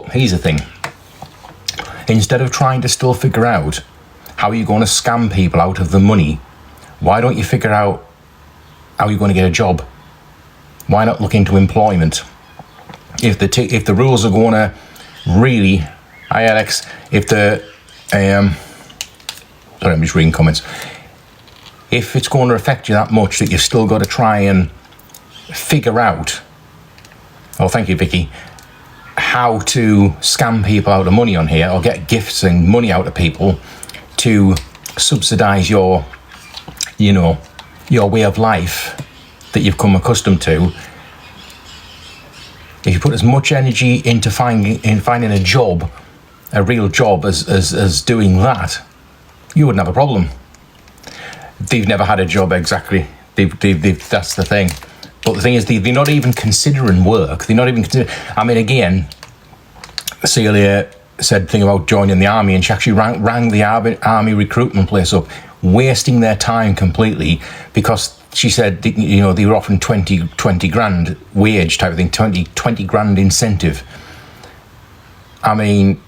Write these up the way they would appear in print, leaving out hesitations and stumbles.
But here's the thing. Instead of trying to still figure out how you're going to scam people out of the money, why don't you figure out how you're going to get a job? Why not look into employment? If the rules are going to really... Hi, Alex. If the... sorry, I'm just reading comments. If it's going to affect you that much that you've still got to try and figure out... Oh, thank you, Vicky. How to scam people out of money on here, or get gifts and money out of people to subsidise your, you know, your way of life that you've come accustomed to. If you put as much energy into finding a job, a real job, as doing that, you wouldn't have a problem. They've never had a job exactly. They've that's the thing. But the thing is, they're not even considering work. They're not even considering... I mean, again, Celia said the thing about joining the army, and she actually rang the army recruitment place up, wasting their time completely, because she said, you know, they were offering 20 grand wage type of thing, 20 grand incentive. I mean,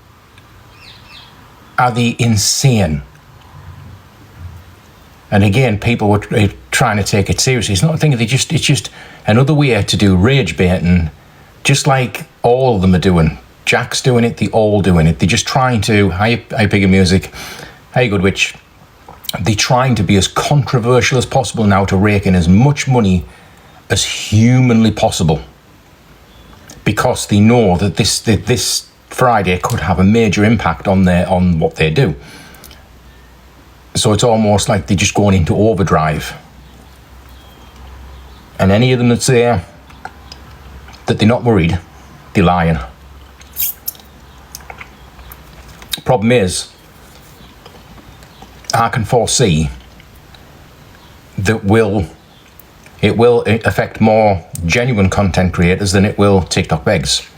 are they insane? And again, people were trying to take it seriously. It's not a thing. It's just another way to do rage baiting, just like all of them are doing. Jack's doing it. They all doing it. They're just trying to. Hi, Pig of Music. Hey, Good Witch. They're trying to be as controversial as possible now to rake in as much money as humanly possible, because they know that this Friday could have a major impact on what they do. So it's almost like they're just going into overdrive. And any of them that say that they're not worried, they're lying. Problem is, I can foresee that it will affect more genuine content creators than it will TikTok begs.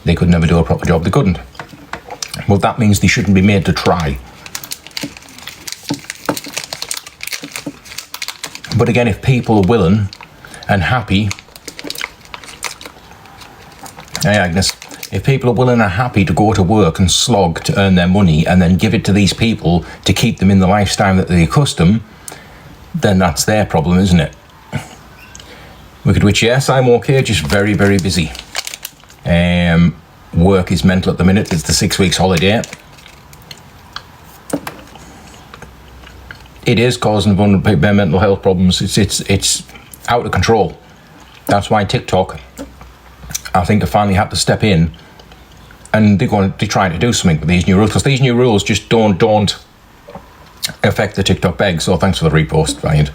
They could never do a proper job. They couldn't. Well, that means they shouldn't be made to try. But again, if people are willing and happy... Hey, Agnes. If people are willing and happy to go to work and slog to earn their money and then give it to these people to keep them in the lifestyle that they're accustomed, then that's their problem, isn't it? Wicked Witch, yes, I'm okay, just very, very busy. Work is mental at the minute. It's the 6 weeks holiday. It is causing vulnerable people mental health problems. It's out of control. That's why TikTok, I think, have finally had to step in, and they're trying to do something with these new rules, because these new rules just don't affect the TikTok beg. So thanks for the repost, Valiant.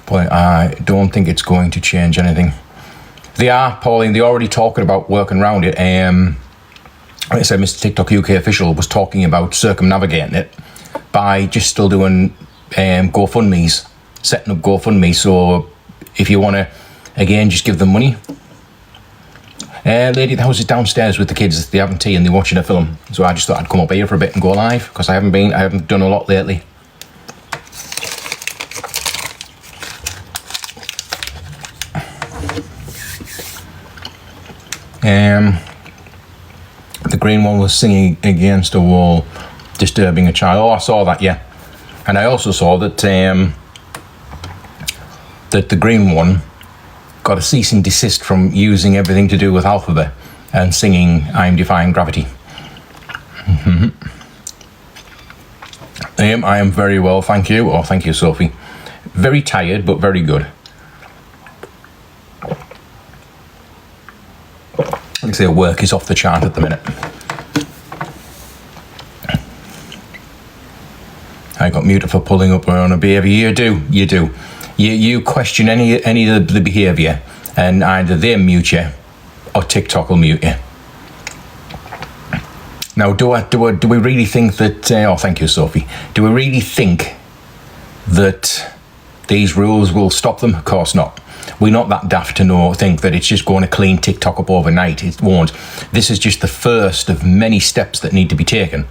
But I don't think it's going to change anything. They are, Pauline, they're already talking about working around it. Like I said, Mr. TikTok UK official was talking about circumnavigating it by just still doing GoFundMes, setting up GoFundMe. So if you want to, again, just give them money. Lady of the house is downstairs with the kids. They're having tea and they're watching a film. So I just thought I'd come up here for a bit and go live, because I haven't done a lot lately. The green one was singing against a wall, disturbing a child. Oh, I saw that, yeah. And I also saw that that the green one got a cease and desist from using everything to do with alphabet and singing "I'm Defying Gravity." Mm-hmm. I am very well, thank you. Oh, thank you, Sophie. Very tired, but very good. Like I say, work is off the chart at the minute. I got muted for pulling up on a behaviour. You do. You question any of the behaviour, and either they mute you or TikTok will mute you. Now, do we really think that? Oh, thank you, Sophie. Do we really think that these rules will stop them? Of course not. We're not that daft to think that it's just going to clean TikTok up overnight. It won't. This is just the first of many steps that need to be taken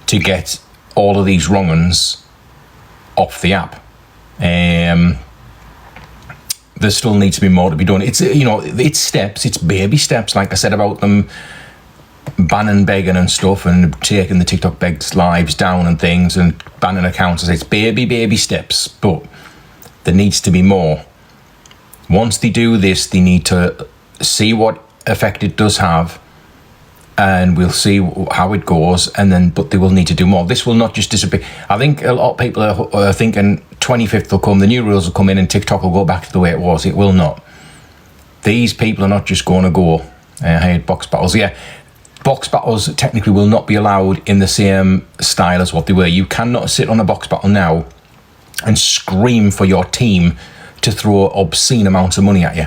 to get all of these wrong-uns off the app. There still needs to be more to be done. It's, it's steps, it's baby steps, like I said about them banning begging and stuff and taking the TikTok begs lives down and things and banning accounts. It's baby steps, but there needs to be more. Once they do this, they need to see what effect it does have, and we'll see how it goes, but they will need to do more. This will not just disappear. I think a lot of people are thinking 25th will come, the new rules will come in and TikTok will go back to the way it was. It will not. These people are not just going to go. I hate box battles. Yeah, box battles technically will not be allowed in the same style as what they were. You cannot sit on a box battle now and scream for your team to throw obscene amounts of money at you.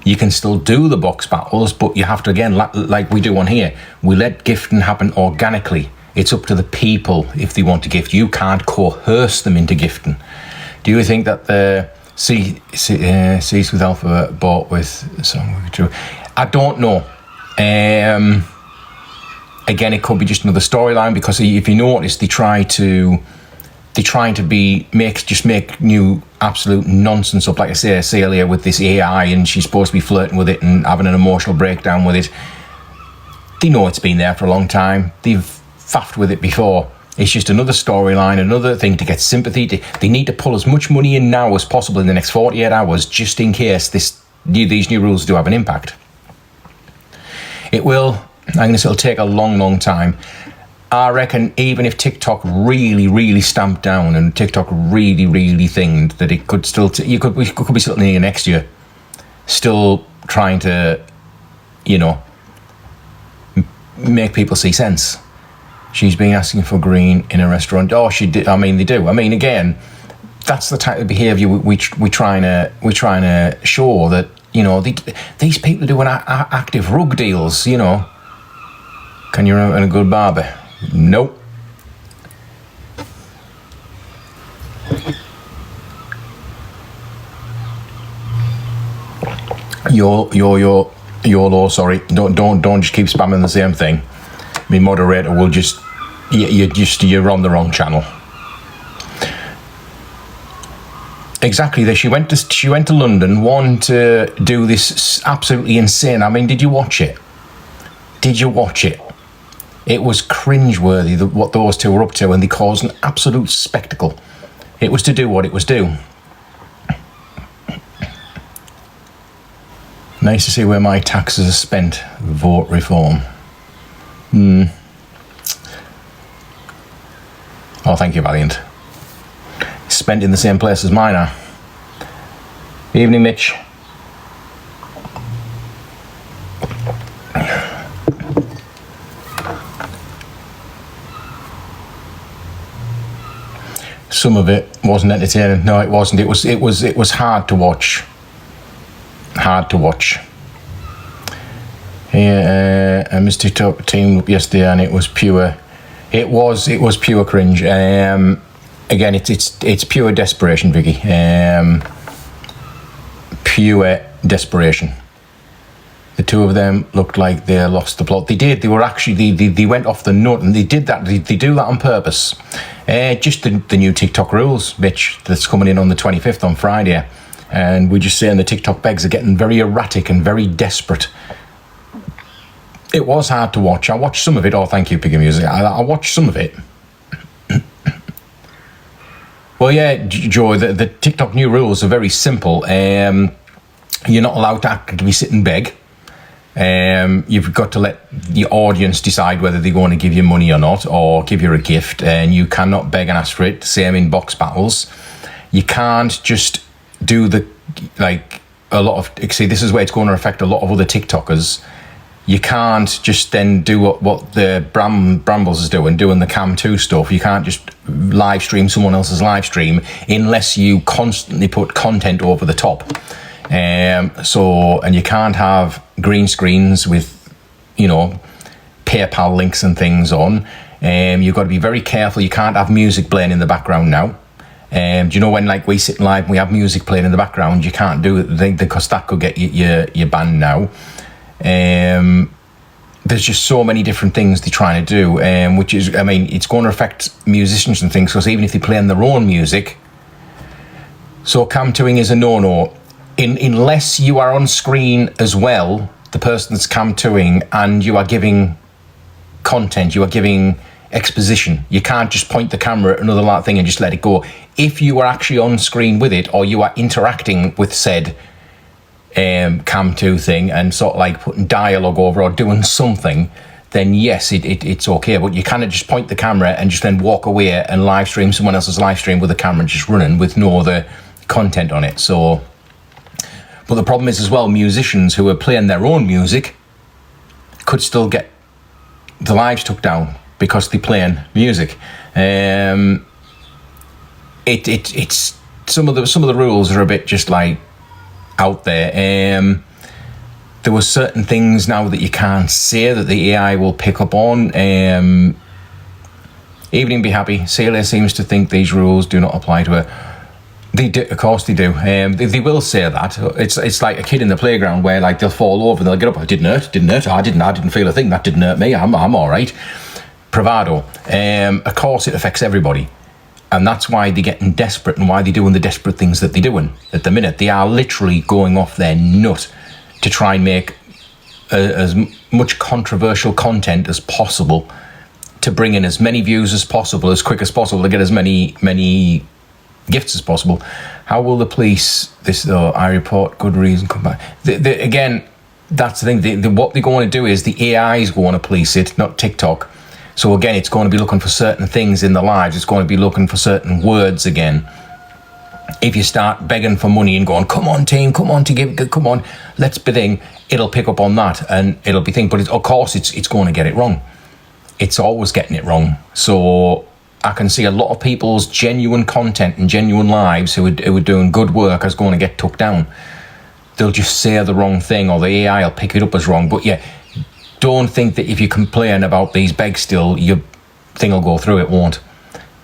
You can still do the box battles, but you have to, again, like we do on here, we let gifting happen organically. It's up to the people if they want to gift. You can't coerce them into gifting. Do you think that the Cease with Alpha bought with some? I don't know. Again, it could be just another storyline, because if you notice, they're trying to make new absolute nonsense up. Like I say, Celia with this AI, and she's supposed to be flirting with it and having an emotional breakdown with it. They know it's been there for a long time. They've faffed with it before. It's just another storyline, another thing to get sympathy. They need to pull as much money in now as possible in the next 48 hours, just in case these new rules do have an impact. It will. I guess it'll take a long time. I reckon even if TikTok really stamped down and TikTok really thinged, that it could still, we could be sitting here next year, still trying to, make people see sense. She's been asking for green in a restaurant. Oh, she did. I mean, they do. I mean, again, that's the type of behaviour we trying to show that, these people are doing active rug deals. Can you remember a good barber? Nope. YOLO, sorry. Don't just keep spamming the same thing. My moderator will just you're on the wrong channel. Exactly. She went to London, to do this absolutely insane. I mean, did you watch it? It was cringeworthy what those two were up to, and they caused an absolute spectacle. It was to do what it was due. Nice to see where my taxes are spent. Vote reform. Oh, thank you, Valiant. Spent in the same place as mine are. Evening, Mitch. Some of it wasn't entertaining. No, it wasn't. It was hard to watch. Yeah, I missed TikTok team yesterday, and it was pure. It was pure cringe. Again, it's pure desperation, Vicky. Pure desperation. The two of them looked like they lost the plot. They did. They were actually they went off the nut, and they did that. They do that on purpose. Just the new TikTok rules, Mitch, that's coming in on the 25th on Friday, and we're just saying the TikTok begs are getting very erratic and very desperate. It was hard to watch. I watched some of it. Oh, thank you, Piggy Music. I watched some of it. Well, yeah, Joe, the TikTok new rules are very simple. You're not allowed to actively sit and beg. You've got to let the audience decide whether they're going to give you money or not, or give you a gift, and you cannot beg and ask for it. Same in box battles. You can't just do a lot of, see, this is where it's going to affect a lot of other TikTokers. You can't just then do what the Brambles is doing the Cam 2 stuff. You can't just live stream someone else's live stream unless you constantly put content over the top. And you can't have green screens with, PayPal links and things on. You've got to be very careful. You can't have music playing in the background now. Do you know when we sit live and we have music playing in the background? You can't do it because that could get you banned now. There's just so many different things they're trying to do, which is, it's going to affect musicians and things, because even if they play in their own music. So cam 2ing is a no-no. Unless you are on screen as well, the person that's cam 2ing, and you are giving content. You are giving exposition. You can't just point the camera at another thing and just let it go. If you are actually on screen with it, or you are interacting with said Cam 2 thing and sort of like putting dialogue over or doing something, then yes, it's okay. But you kind of just point the camera and just then walk away and live stream someone else's live stream with the camera just running with no other content on it. So, but the problem is as well, musicians who are playing their own music could still get the lives took down because they're playing music. It's some of the rules are a bit just like out there. There were certain things now that you can't say that the AI will pick up on. Evening Be Happy. Celia seems to think these rules do not apply to her. They do, of course they do. They will say that. It's like a kid in the playground where like they'll fall over and they'll get up. I didn't hurt. I didn't feel a thing. That didn't hurt me. I'm all right. Bravado. Of course it affects everybody. And that's why they're getting desperate and why they're doing the desperate things that they're doing at the minute. They are literally going off their nut to try and make as much controversial content as possible, to bring in as many views as possible, as quick as possible, to get as many gifts as possible. How will the police, this though, I report, good reason, come back. Again, that's the thing. What they're going to do is the AI is going to police it, not TikTok. So again, it's going to be looking for certain things in the lives. It's going to be looking for certain words again. If you start begging for money and going, come on team, come on to give, come on, let's bidding, it'll pick up on that and it'll be thing. But of course, it's going to get it wrong. It's always getting it wrong. So I can see a lot of people's genuine content and genuine lives who are doing good work is going to get took down. They'll just say the wrong thing, or the AI will pick it up as wrong. But yeah, don't think that if you complain about these begs still, your thing will go through. It won't.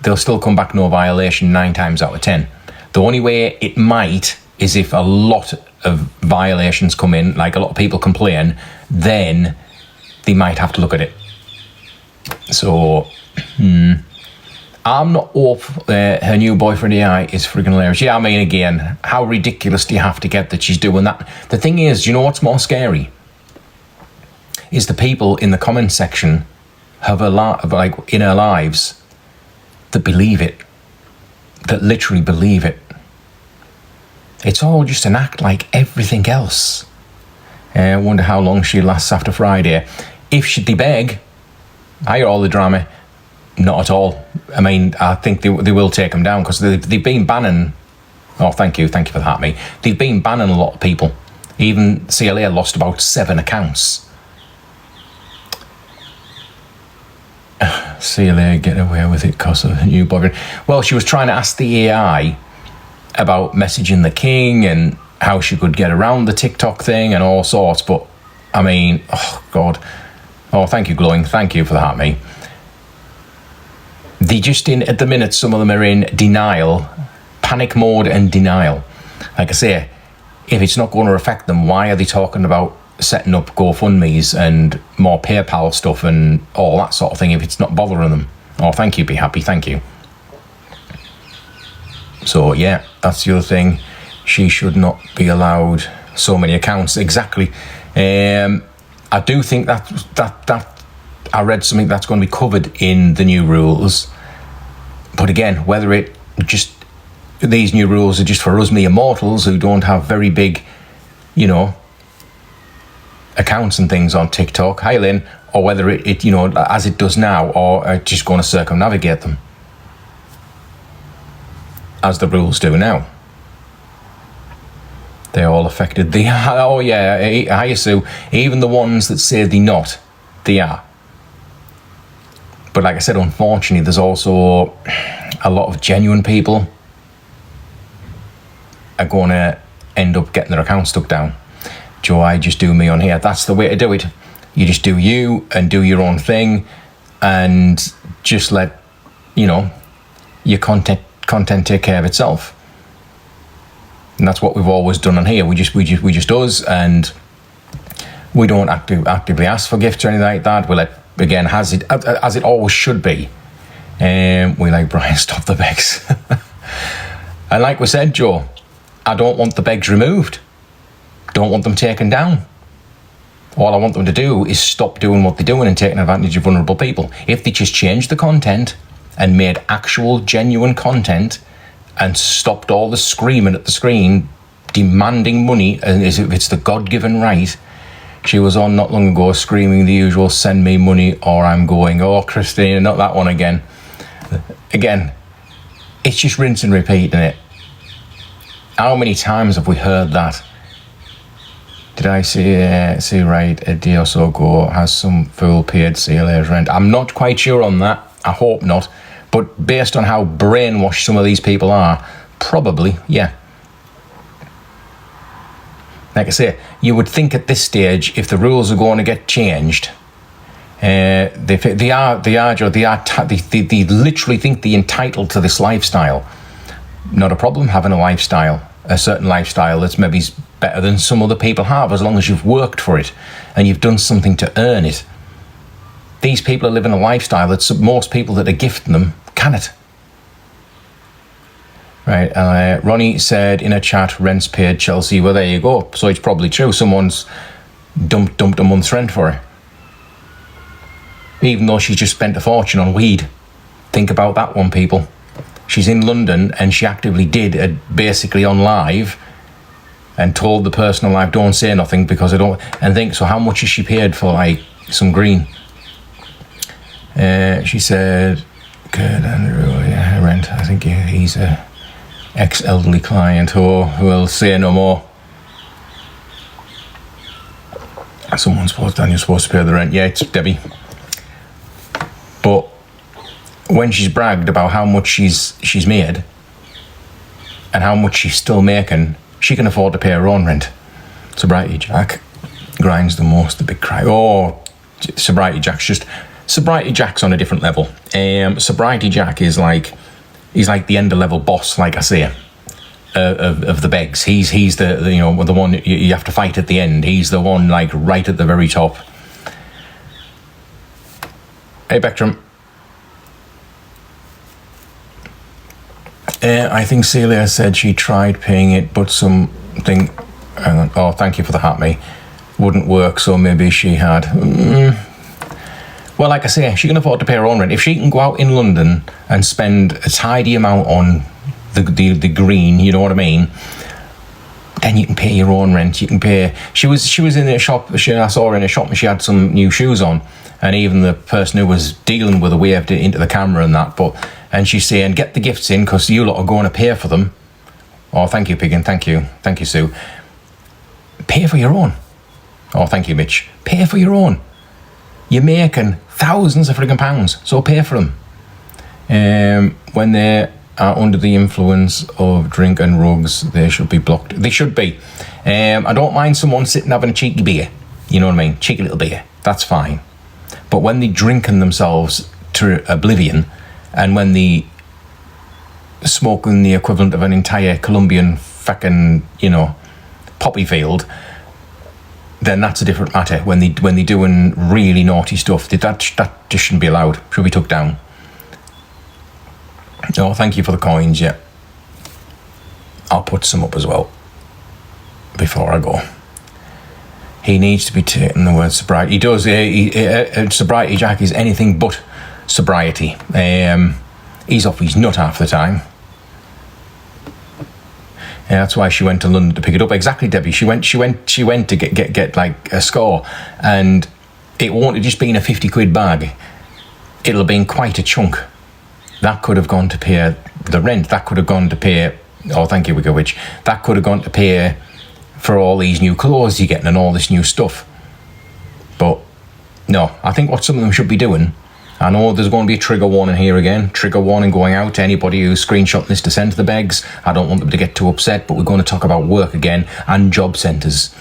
They'll still come back no violation 9 times out of 10. The only way it might is if a lot of violations come in, like a lot of people complain, then they might have to look at it. So, I'm not up. Her new boyfriend AI is freaking hilarious. Yeah, I mean, again, how ridiculous do you have to get that she's doing that? The thing is, you know what's more scary? Is the people in the comment section have like in her lives that believe it, that literally believe it. It's all just an act like everything else. I wonder how long she lasts after Friday. If they beg, I hear all the drama. Not at all. I mean, I think they will take them down because they've been banning. Oh, thank you for that, mate. They've been banning a lot of people. Even CLA lost about 7 accounts. CLA get away with it because of a new boyfriend. Well, she was trying to ask the AI about messaging the king and how she could get around the TikTok thing and all sorts. But, I mean, oh, God. Oh, thank you, Glowing. Thank you for that, mate. They just at the minute, some of them are in denial, panic mode and denial. Like I say, if it's not going to affect them, why are they talking about setting up GoFundMes and more PayPal stuff and all that sort of thing if it's not bothering them? Oh, thank you, Be Happy, thank you. So yeah, that's the other thing. She should not be allowed so many accounts. Exactly. I do think that I read something that's going to be covered in the new rules. But again, whether it just, these new rules are just for us mere mortals who don't have very big, accounts and things on TikTok, hi Lynn, or whether it as it does now, or just going to circumnavigate them as the rules do now. They're all affected. Oh yeah, hi Sue. Even the ones that say they're not, they are. But like I said, unfortunately, there's also a lot of genuine people are going to end up getting their accounts took down. Joe, I just do me on here. That's the way to do it. You just do you and do your own thing and just let, your content take care of itself. And that's what we've always done on here. We just us, and we don't actively ask for gifts or anything like that. We let, again, as it always should be. We like, Brian, stop the begs. And like we said, Joe, I don't want the begs removed. Don't want them taken down. All I want them to do is stop doing what they're doing and taking advantage of vulnerable people. If they just changed the content and made actual, genuine content and stopped all the screaming at the screen, demanding money as if it's the God-given right. She was on not long ago screaming the usual, send me money or I'm going. Oh, Christina, not that one again. Again, it's just rinse and repeat, isn't it? How many times have we heard that? Did I see right a day or so ago has some fool paid CLA's rent? I'm not quite sure on that. I hope not. But based on how brainwashed some of these people are, probably, yeah. Like I say, you would think at this stage, if the rules are going to get changed, they literally think they're entitled to this lifestyle. Not a problem having a certain lifestyle that's maybe better than some other people have, as long as you've worked for it and you've done something to earn it. These people are living a lifestyle that most people that are gifting them cannot. Right, Ronnie said in a chat, rent's paid Chelsea. Well, there you go. So it's probably true. Someone's dumped a month's rent for her. Even though she's just spent a fortune on weed. Think about that one, people. She's in London and she actively did basically on live and told the person on live, don't say nothing because I don't... And think, so how much is she paid for, like, some green? She said, good, Andrew, yeah, rent. I think he's a ex-elderly client who will say no more. Daniel's supposed to pay the rent. Yeah, it's Debbie. But when she's bragged about how much she's made and how much she's still making, she can afford to pay her own rent. Sobriety Jack grinds the most, the big cry. Oh, Sobriety Jack's on a different level. Sobriety Jack is like, he's like the end of level boss, like I say, of the begs. He's the one you have to fight at the end. He's the one like right at the very top. Hey, Bectrum. I think Celia said she tried paying it, but something... Oh, thank you for the hat, mate. Wouldn't work, so maybe she had... Well, like I say, she can afford to pay her own rent. If she can go out in London and spend a tidy amount on the green, you know what I mean, then you can pay your own rent. You can pay... She was in a shop, I saw her in a shop and she had some new shoes on. And even the person who was dealing with her waved it into the camera and that. And she's saying, get the gifts in because you lot are going to pay for them. Oh, thank you, Piggin. Thank you, Sue. Pay for your own. Oh, thank you, Mitch. Pay for your own. You're making thousands of friggin' pounds, so pay for them. When they are under the influence of drink and drugs, they should be blocked. They should be. I don't mind someone sitting having a cheeky beer. You know what I mean? Cheeky little beer. That's fine. But when they're drinking themselves to oblivion, and when they smoking the equivalent of an entire Colombian fucking, poppy field, then that's a different matter. When they're doing really naughty stuff, that just shouldn't be allowed. Should be took down. Oh, thank you for the coins, yeah. I'll put some up as well before I go. He needs to be taking the word sobriety. He does. Sobriety Jack is anything but sobriety. He's off his nut half the time. Yeah, that's why she went to London to pick it up. Exactly, Debbie. She went to get like a score, and it won't have just been a 50 quid bag. It'll have been quite a chunk. That could have gone to pay the rent. That could have gone to pay. Oh, thank you, Wicker Witch. That could have gone to pay for all these new clothes you're getting and all this new stuff. But no, I think what some of them should be doing, I know there's going to be a trigger warning here again. Trigger warning going out to anybody who's screenshotting this to send to the begs. I don't want them to get too upset, but we're going to talk about work again and job centres.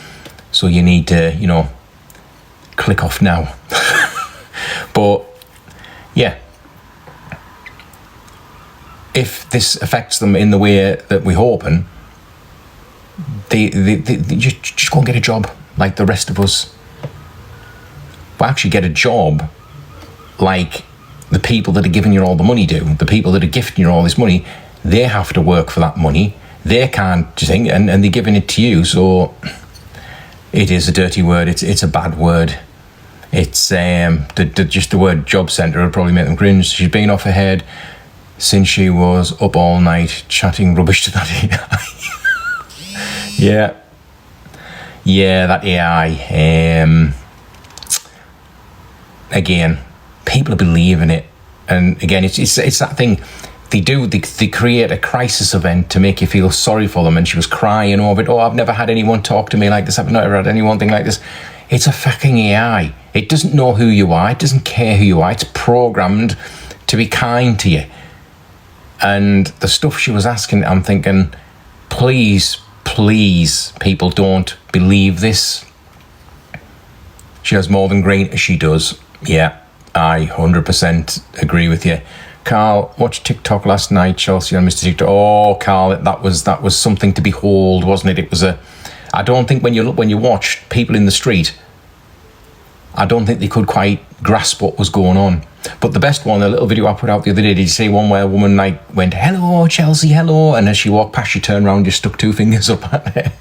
So you need to, click off now. But yeah, if this affects them in the way that we're hoping, they just go and get a job like the rest of us. Well, actually get a job like the people that are giving you all the money do. The people that are gifting you all this money, they have to work for that money. They can't just think, and they're giving it to you. So It is a dirty word. It's a bad word. It's just the word job centre would probably make them cringe. She's been off her head since she was up all night chatting rubbish to that AI. yeah, that AI. Again, people believe in it, and again, it's that thing. They create a crisis event to make you feel sorry for them. And she was crying over it. Oh, I've never had anyone talk to me like this. I've never had anyone think like this. It's a fucking AI. It doesn't know who you are. It doesn't care who you are. It's programmed to be kind to you. And the stuff she was asking, I'm thinking, please, people, don't believe this. She has more than green. She does. Yeah, I 100% agree with you. Carl, watched TikTok last night, Chelsea on Mr. TikTok. Oh, Carl, that was something to behold, wasn't it? It was I don't think when you watch people in the street, I don't think they could quite grasp what was going on. But the best one, a little video I put out the other day, did you see one where a woman went, hello, Chelsea, hello, and as she walked past, she turned around, just stuck 2 fingers up at her.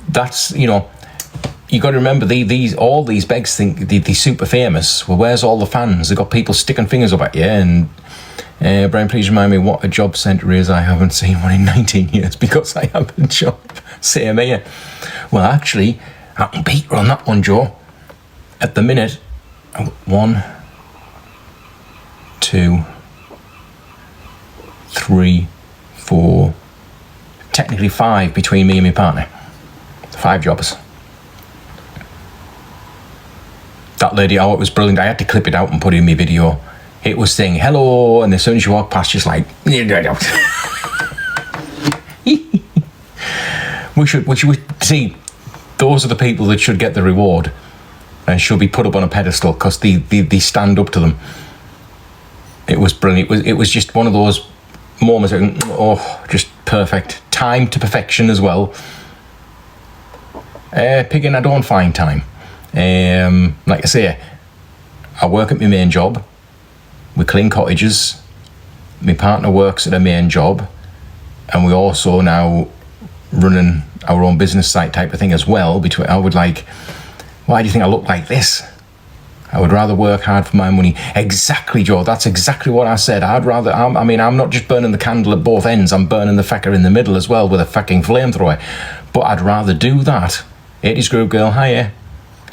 That's, you got to remember, all these begs think they're super famous. Well, where's all the fans? They've got people sticking fingers up at you. And Brian, please remind me what a job centre is. I haven't seen one in 19 years because I have a job. Same here. Well, actually, I can beat her on that one, Joe. At the minute, 1, 2, 3, 4, technically 5 between me and my partner. 5 jobs. That lady, it was brilliant. I had to clip it out and put it in my video. It was saying hello, and as soon as you walk past, just like we should see. Those are the people that should get the reward and should be put up on a pedestal because they stand up to them. It was brilliant. It was just one of those moments. Just perfect. Time to perfection as well. Pigging, I don't find time. Like I say, I work at my main job. We clean cottages. My partner works at a main job, and we also now running our own business site type of thing as well. Why do you think I look like this? I would rather work hard for my money. Exactly, Joe. That's exactly what I said. I'm not just burning the candle at both ends. I'm burning the fecker in the middle as well with a fucking flamethrower. But I'd rather do that. 80s Group Girl, hiya.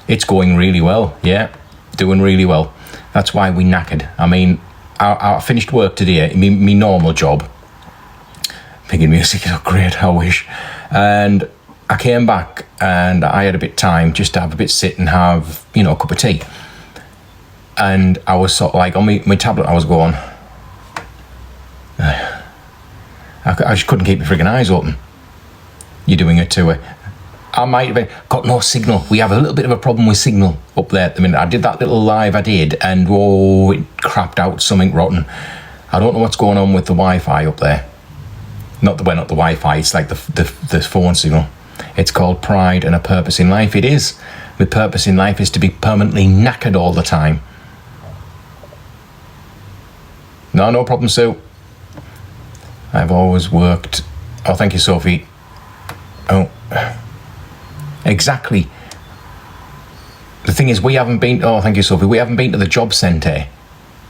It's going really well, yeah, doing really well. That's why we knackered. I mean, I finished work today, my normal job. Thinking music is great, I wish. And I came back and I had a bit of time just to have a bit sit and have, a cup of tea. And I was sort of like, on my tablet, I was going, I just couldn't keep my friggin' eyes open. You're doing it to her. I might have got no signal. We have a little bit of a problem with signal up there at the minute. I did that little live I did, and it crapped out something rotten. I don't know what's going on with the Wi-Fi up there. Not the Wi-Fi, it's like the phone signal. It's called Pride and a Purpose in Life. It is. The purpose in life is to be permanently knackered all the time. No problem, Sue. I've always worked. Oh, thank you, Sophie. Oh. Exactly. The thing is, we haven't been... Oh, thank you, Sophie. We haven't been to the job centre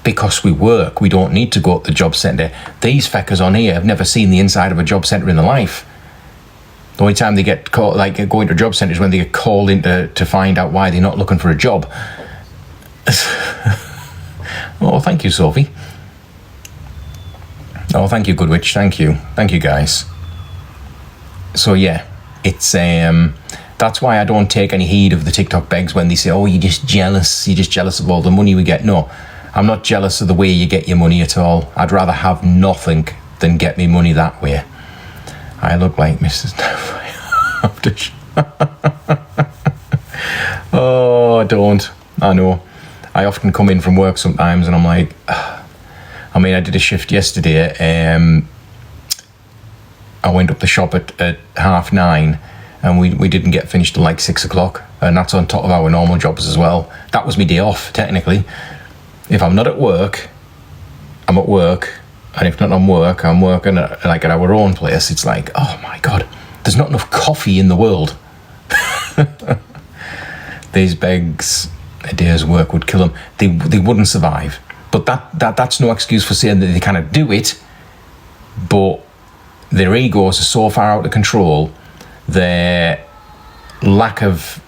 because we work. We don't need to go to the job centre. These feckers on here have never seen the inside of a job centre in their life. The only time they get called, going to a job centre is when they get called in to find out why they're not looking for a job. Oh, thank you, Sophie. Oh, thank you, Goodwitch. Thank you. Thank you, guys. So, yeah, it's... That's why I don't take any heed of the TikTok begs when they say, oh, you're just jealous of all the money we get. No, I'm not jealous of the way you get your money at all. I'd rather have nothing than get me money that way. I look like Mrs. Oh, don't. I know. I often come in from work sometimes and I'm like, I did a shift yesterday. I went up the shop at 9:30 and we didn't get finished till 6 o'clock, and that's on top of our normal jobs as well. That was my day off, technically. If I'm not at work, I'm at work, and if not on work, I'm working at our own place. It's like, oh my God, there's not enough coffee in the world. These begs, a day's work would kill them. They wouldn't survive. But that's no excuse for saying that they cannot do it. But their egos are so far out of control, their lack of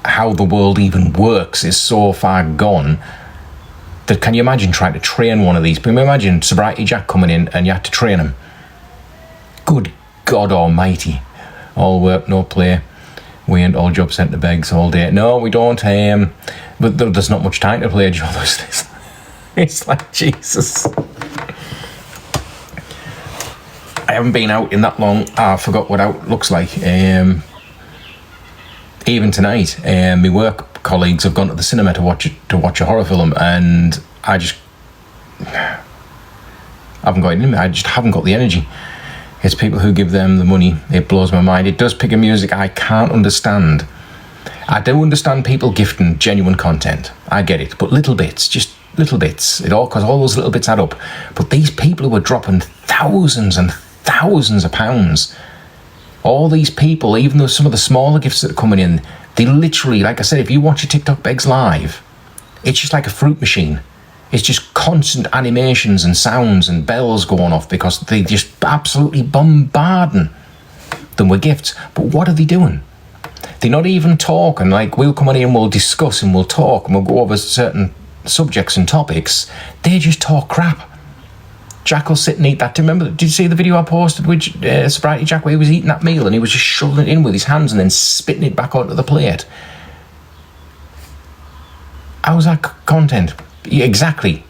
how the world even works is so far gone, that can you imagine trying to train one of these? Can you imagine Sobriety Jack coming in and you had to train him? Good God almighty. All work, no play. We ain't all job centre begs all day. No, we don't. But there's not much time to play, Joe. It's like, Jesus. I haven't been out in that long. I forgot what out looks like. Even tonight, my work colleagues have gone to the cinema to watch a horror film, and I just haven't got it in me. I just haven't got the energy. It's people who give them the money. It blows my mind. It does pick a music I can't understand. I do understand people gifting genuine content. I get it, but little bits, just little bits. Because all those little bits add up. But these people who are dropping thousands and thousands of pounds, all these people, even though some of the smaller gifts that are coming in, they literally, like I said, if you watch a TikTok Begs live, it's just like a fruit machine. It's just constant animations and sounds and bells going off because they just absolutely bombarding them with gifts. But what are they doing? They're not even talking. Like, we'll come on here and we'll discuss and we'll talk and we'll go over certain subjects and topics. They just talk crap. Jack will sit and eat that. Do you remember? Did you see the video I posted with Sobriety Jack where he was eating that meal and he was just shoveling it in with his hands and then spitting it back onto the plate? How's that content? Exactly.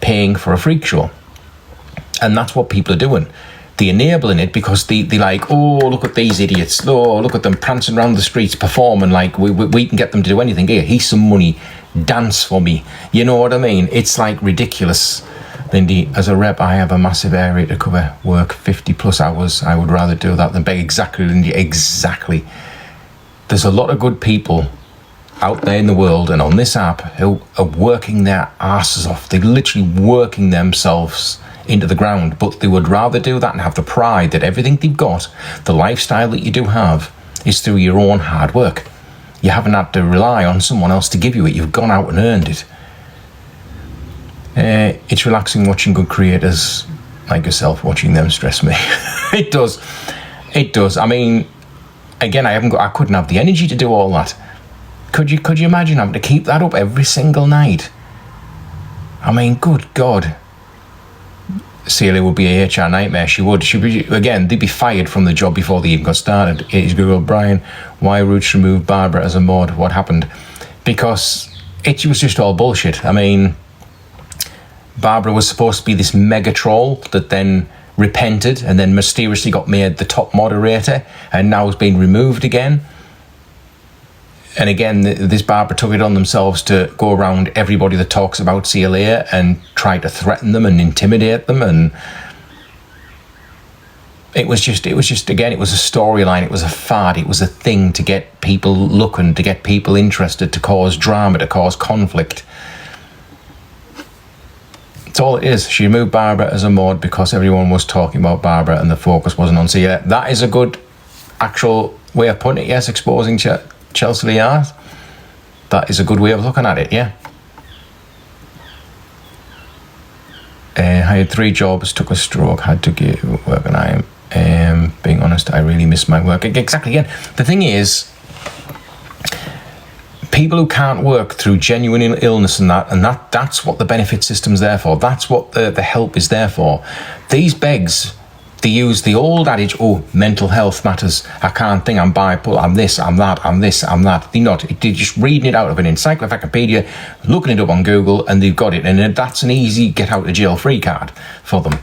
Paying for a freak show. And that's what people are doing. They're enabling it because they like, oh, look at these idiots. Oh, look at them prancing around the streets performing like we can get them to do anything. Here, here's some money. Dance for me. You know what I mean? It's like ridiculous. Lindy, as a rep, I have a massive area to cover. Work 50 plus hours. I would rather do that than beg. Exactly, Lindy. Exactly. There's a lot of good people out there in the world and on this app who are working their asses off. They're literally working themselves into the ground, but they would rather do that and have the pride that everything they've got, the lifestyle that you do have, is through your own hard work. You haven't had to rely on someone else to give you it. You've gone out and earned it. It's relaxing watching good creators like yourself, watching them stress me. It does. I mean, again, I couldn't have the energy to do all that. Could you imagine having to keep that up every single night? I mean, good God. Celia would be a HR nightmare. She'd be, again, they'd be fired from the job before they even got started. It's Google, Brian, why Roots removed Barbara as a mod? What happened? Because it was just all bullshit. I mean, Barbara was supposed to be this mega troll that then repented and then mysteriously got made the top moderator and now has been removed again. And again, this Barbara took it on themselves to go around everybody that talks about CLA and try to threaten them and intimidate them. And it was just again, it was a storyline. It was a fad. It was a thing to get people looking, to get people interested, to cause drama, to cause conflict. That's all it is. She removed Barbara as a mod because everyone was talking about Barbara and the focus wasn't on CLA. That is a good actual way of putting it. Yes, exposing Chelsea Yard. That is a good way of looking at it, yeah. I had 3 jobs, took a stroke, had to give work, and I am, being honest, I really miss my work. Exactly, again, the thing is, people who can't work through genuine illness and that's what the benefit system's there for. That's what the help is there for. These begs, they use the old adage, oh, mental health matters. I can't think, I'm bipolar, I'm this, I'm that, I'm this, I'm that. They're not. They're just reading it out of an encyclopedia, looking it up on Google, and they've got it. And that's an easy get out of jail free card for them.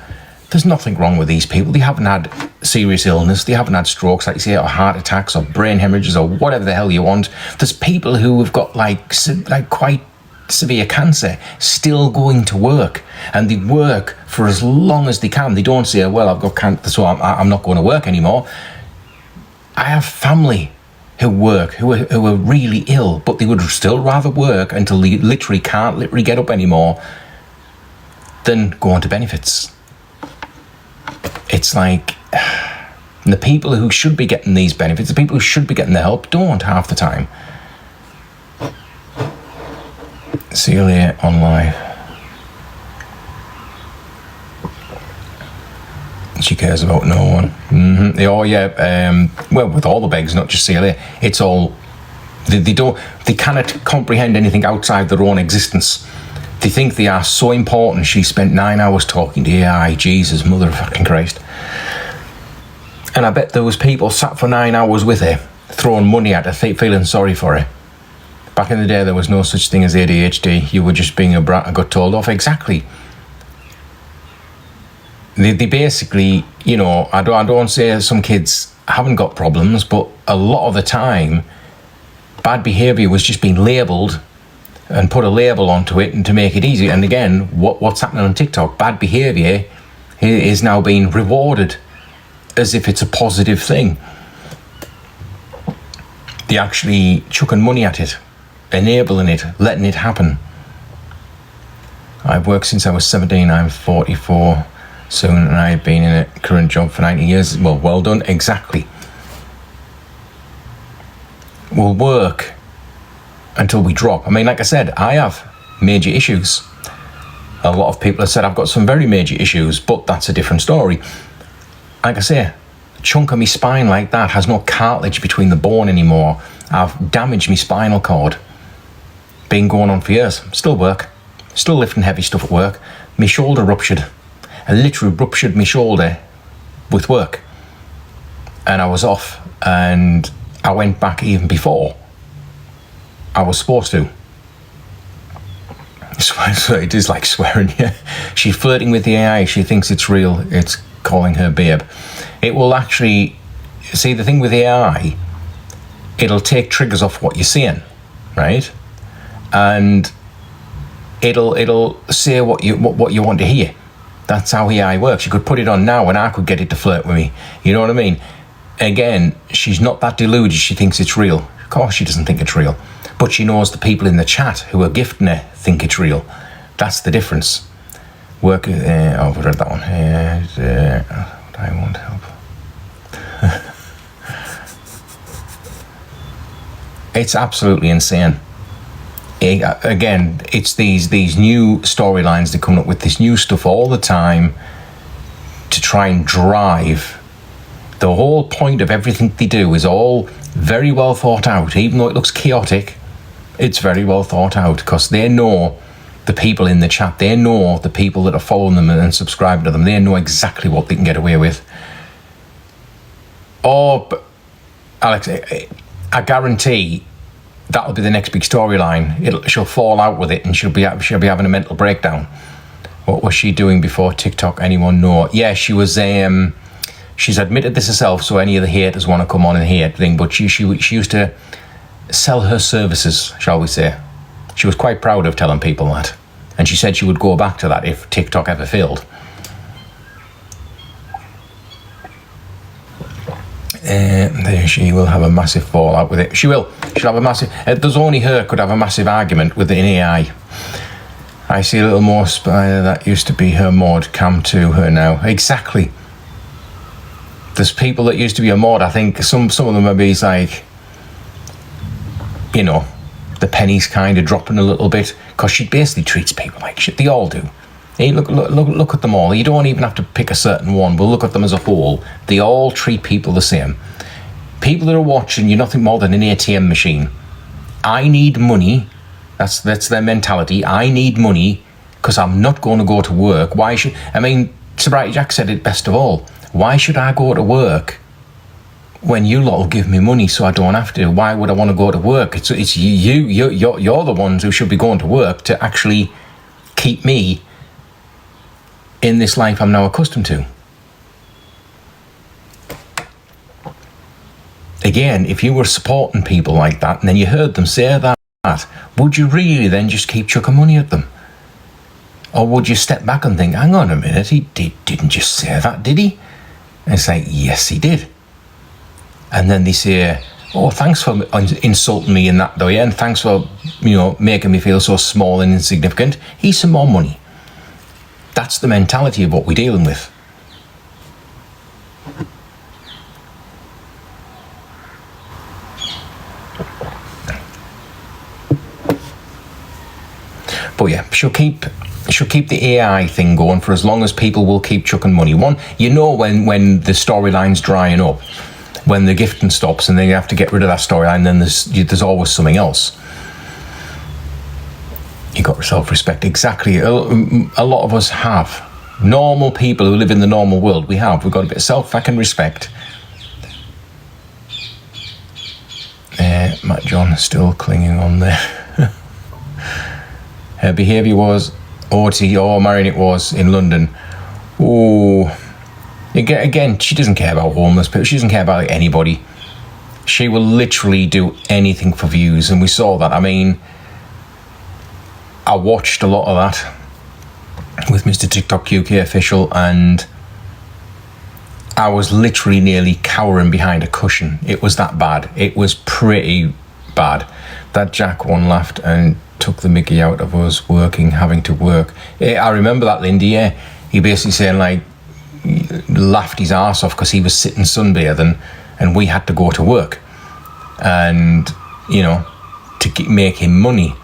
There's nothing wrong with these people. They haven't had serious illness. They haven't had strokes, like you say, or heart attacks, or brain hemorrhages, or whatever the hell you want. There's people who have got like quite severe cancer still going to work, and they work for as long as they can. They don't say, well, I've got cancer, so I'm not going to work anymore. I have family who work, who are really ill, but they would still rather work until they literally can't get up anymore than go on to benefits. It's like, And the people who should be getting these benefits, the people who should be getting the help, don't half the time. See you later on live. She cares about no one. Mm-hmm. Oh yeah. Well, with all the begs, not just Celia. It's all they cannot comprehend anything outside their own existence. They think they are so important. She spent 9 hours talking to AI. Jesus, motherfucking Christ. And I bet there was people sat for 9 hours with her, throwing money at her, feeling sorry for her. Back in the day, there was no such thing as ADHD. You were just being a brat and got told off. Exactly. They basically, you know, I don't say some kids haven't got problems, but a lot of the time, bad behaviour was just being labelled and put a label onto it and to make it easy. And again, what's happening on TikTok? Bad behaviour is now being rewarded as if it's a positive thing. They're actually chucking money at it, enabling it, letting it happen. I've worked since I was 17, I'm 44 soon, and I've been in a current job for 90 years. Well done, exactly. We'll work until we drop. I mean, like I said, I have major issues. A lot of people have said I've got some very major issues, but that's a different story. Like I say, a chunk of my spine like that has no cartilage between the bone anymore. I've damaged my spinal cord. Been going on for years. Still work. Still lifting heavy stuff at work. My shoulder ruptured. I literally ruptured my shoulder with work. And I was off, and I went back even before I was supposed to. So it is like swearing, yeah. She's flirting with the AI. She thinks it's real. It's calling her babe. It will actually, see, the thing with AI, it'll take triggers off what you're seeing, right? And it'll say what you want to hear. That's how AI works. You could put it on now and I could get it to flirt with me. You know what I mean? Again, she's not that deluded. She thinks it's real. Of course she doesn't think it's real. But she knows the people in the chat who are gifting her think it's real. That's the difference. Work, I've read that one. I won't help. It's absolutely insane. Again, it's these new storylines that come up with this new stuff all the time to try and drive. The whole point of everything they do is all very well thought out. Even though it looks chaotic, it's very well thought out because they know the people in the chat. They know the people that are following them and subscribing to them. They know exactly what they can get away with. Oh, but Alex, I guarantee that'll be the next big storyline. She'll fall out with it and she'll be having a mental breakdown. What was she doing before TikTok? Anyone know? Yeah, she was. She's admitted this herself, so any of the haters want to come on and hate thing. But she used to sell her services, shall we say? She was quite proud of telling people that, and she said she would go back to that if TikTok ever failed. She will have a massive fallout with it. She will. She'll have a massive. There's only her could have a massive argument with an AI. I see a little more spider. That used to be her mod. Come to her now. Exactly. There's people that used to be a mod. I think some of them maybe it's like, you know, the penny's kind of dropping a little bit because she basically treats people like shit. They all do. Hey, look at them all. You don't even have to pick a certain one. We'll look at them as a whole. They all treat people the same. People that are watching, you're nothing more than an ATM machine. I need money. That's their mentality. I need money because I'm not going to go to work. Why should... I mean, Sobriety Jack said it best of all. Why should I go to work when you lot will give me money so I don't have to? Why would I want to go to work? It's you're the ones who should be going to work to actually keep me in this life I'm now accustomed to. Again, if you were supporting people like that and then you heard them say that, would you really then just keep chucking money at them? Or would you step back and think, hang on a minute, he didn't just say that, did he? And it's like, yes, he did. And then they say, oh, thanks for insulting me in that way, and thanks for, making me feel so small and insignificant. Here's some more money. That's the mentality of what we're dealing with. But yeah, she'll keep the AI thing going for as long as people will keep chucking money. When the storyline's drying up, when the gifting stops and then you have to get rid of that storyline, then there's always something else. You got self-respect. Exactly. A lot of us have. Normal people who live in the normal world, we've got a bit of self-fucking respect. Matt John still clinging on there. Her behaviour was marrying it was in London. Oh, again, she doesn't care about homeless people. She doesn't care about anybody. She will literally do anything for views, and we saw that. I mean, I watched a lot of that with Mr. TikTok UK official, and I was literally nearly cowering behind a cushion. It was that bad. It was pretty bad. That Jack one laughed and took the mickey out of us having to work. I remember that, Lindy, yeah. He basically saying, like, laughed his arse off because he was sitting sunbathing and we had to go to work. And, to make him money.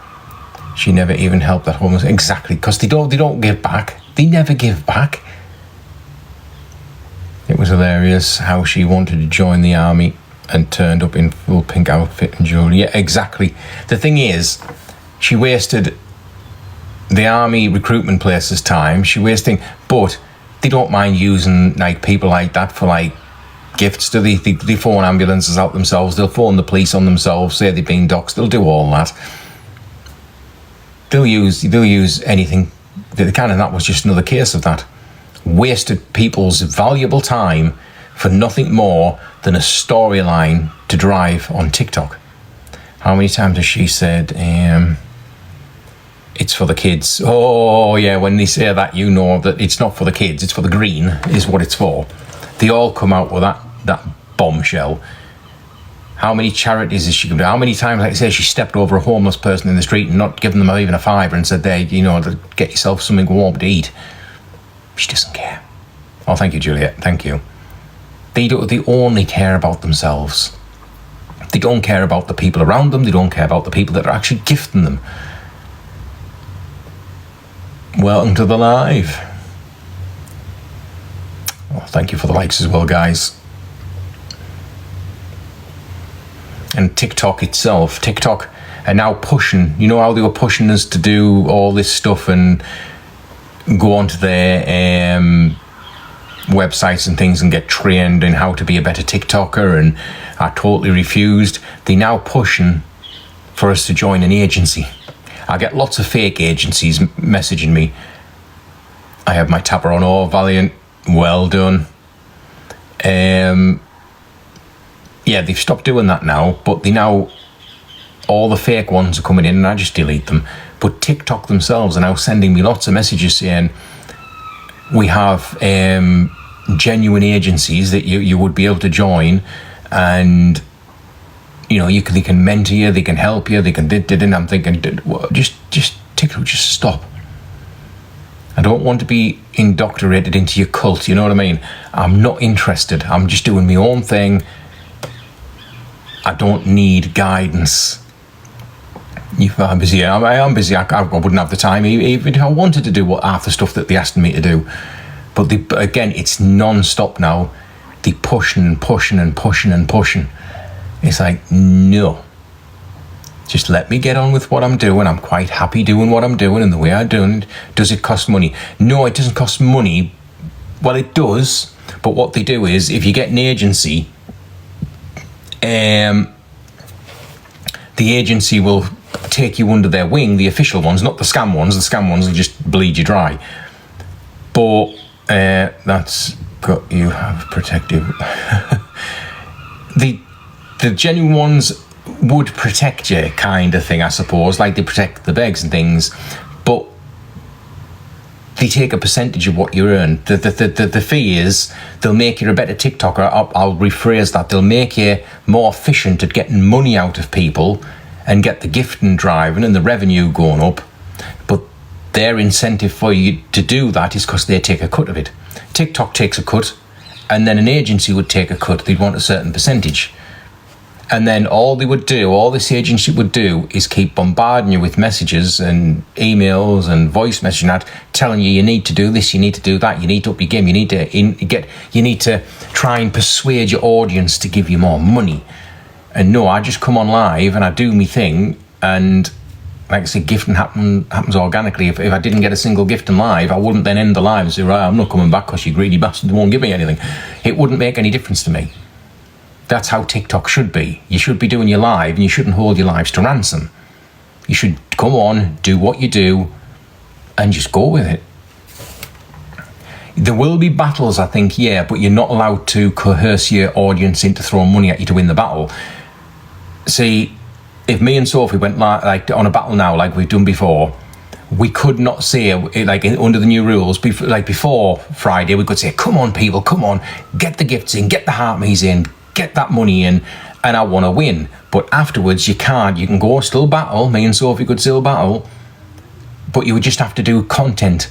She never even helped that homeless. Exactly, because they don't give back. They never give back. It was hilarious how she wanted to join the army and turned up in full pink outfit and jewelry. Yeah, exactly. The thing is, she wasted the army recruitment place's time. But they don't mind using like people like that for like gifts. Do they? They phone ambulances out themselves. They'll phone the police on themselves. Say they've been doxed. They'll do all that. They'll use anything that they can, and that was just another case of that. Wasted people's valuable time for nothing more than a storyline to drive on TikTok. How many times has she said, it's for the kids? Oh, yeah, when they say that, you know that it's not for the kids, it's for the green, is what it's for. They all come out with that bombshell. How many charities is she going to do? How many times, like I say, she stepped over a homeless person in the street and not given them even a fiver and said, there, get yourself something warm to eat. She doesn't care. Oh, thank you, Juliet. Thank you. They only care about themselves. They don't care about the people around them. They don't care about the people that are actually gifting them. Welcome to the live. Oh, thank you for the likes as well, guys. And TikTok itself. TikTok are now pushing. You know how they were pushing us to do all this stuff and go onto their websites and things and get trained in how to be a better TikToker, and I totally refused. They're now pushing for us to join an agency. I get lots of fake agencies messaging me. I have my tapper on. Oh, Valiant, well done. Yeah, they've stopped doing that now, but all the fake ones are coming in and I just delete them. But TikTok themselves are now sending me lots of messages saying, we have genuine agencies that you would be able to join, and they can mentor you, they can help you, they can and I'm thinking, just TikTok, just stop. I don't want to be indoctrinated into your cult, you know what I mean? I'm not interested. I'm just doing my own thing. I don't need guidance. If I'm busy, I am busy. I wouldn't have the time even if I wanted to do half the stuff that they asked me to do. But again, it's non-stop now. They pushing and pushing and pushing and pushing. It's like, no. Just let me get on with what I'm doing. I'm quite happy doing what I'm doing and the way I'm doing it. Does it cost money? No, it doesn't cost money. Well, it does. But what they do is, if you get an agency, the agency will take you under their wing, the official ones, not the scam ones. The scam ones will just bleed you dry. But that's got you have protective. The genuine ones would protect you, kind of thing, I suppose. Like they protect the begs and things, but they take a percentage of what you earn. The fee is they'll make you a better TikToker. I'll rephrase that. They'll make you more efficient at getting money out of people and get the gifting driving and the revenue going up. But their incentive for you to do that is because they take a cut of it. TikTok takes a cut, and then an agency would take a cut. They'd want a certain percentage. And then all this agency would do is keep bombarding you with messages and emails and voice messaging that telling you need to do this, you need to do that, you need to up your game, you need to try and persuade your audience to give you more money. And no, I just come on live and I do my thing, and like I said, gifting happens organically. If I didn't get a single gift in live, I wouldn't then end the live and say, right, I'm not coming back because you greedy bastard won't give me anything. It wouldn't make any difference to me. That's how TikTok should be. You should be doing your live and you shouldn't hold your lives to ransom. You should come on, do what you do, and just go with it. There will be battles, I think, yeah, but you're not allowed to coerce your audience into throwing money at you to win the battle. See, if me and Sophie went like on a battle now, like we've done before, we could not say, like under the new rules, before Friday, we could say, come on, people, come on, get the gifts in, get the heartme's in, get that money in, and I want to win. But afterwards, you can't. You can go still battle. Me and Sophie could still battle, but you would just have to do content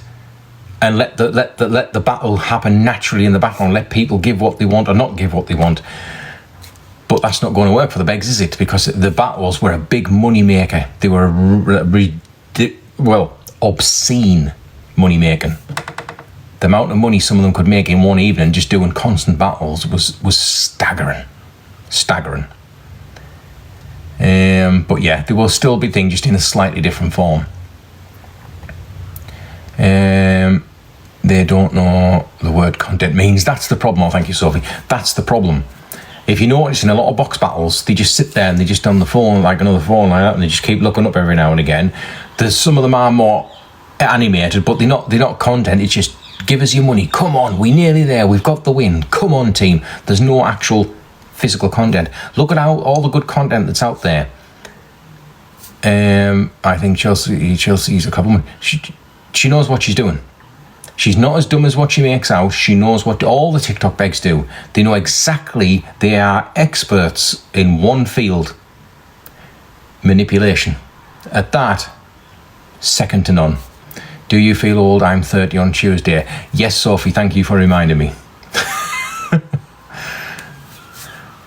and let the battle happen naturally in the background. Let people give what they want or not give what they want. But that's not going to work for the Begs, is it? Because the battles were a big money maker. They were obscene money making. The amount of money some of them could make in one evening just doing constant battles was staggering. But yeah, there will still be things just in a slightly different form. They don't know the word content means. That's the problem. Oh, thank you, Sophie. That's the problem. If you notice in a lot of box battles, they just sit there and they just on the phone, like another phone like that, and they just keep looking up every now and again. There's some of them are more animated, but they're not content. It's just, give us your money. Come on, we're nearly there. We've got the win. Come on, team. There's no actual physical content. Look at all the good content that's out there. I think Chelsea's a compliment. She knows what she's doing. She's not as dumb as what she makes out. She knows what all the TikTok Begs do. They know exactly. They are experts in one field. Manipulation. At that, second to none. Do you feel old? I'm 30 on Tuesday. Yes, Sophie, thank you for reminding me.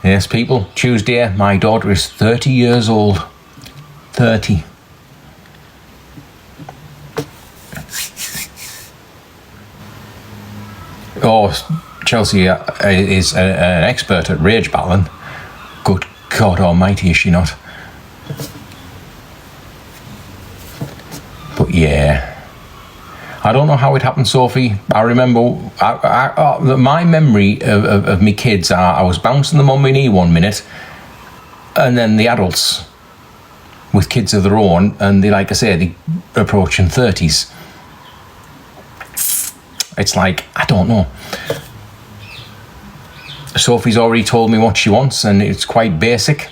Yes, people, Tuesday, my daughter is 30 years old. 30. Oh, Chelsea is an expert at rage battling. Good God almighty, is she not? But yeah. I don't know how it happened, Sophie. I remember, my memory of me kids are, I was bouncing them on my knee one minute, and then the adults with kids of their own, and they, like I say, they approaching 30s. It's like, I don't know. Sophie's already told me what she wants, and it's quite basic.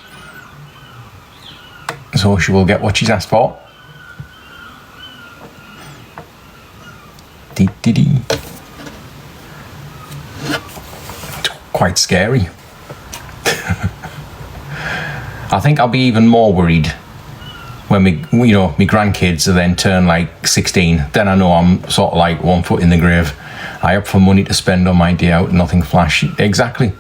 So she will get what she's asked for. It's quite scary. I think I'll be even more worried when my grandkids are then turn like 16. Then I know I'm sort of like 1 foot in the grave. I up for money to spend on my day out, nothing flashy. Exactly.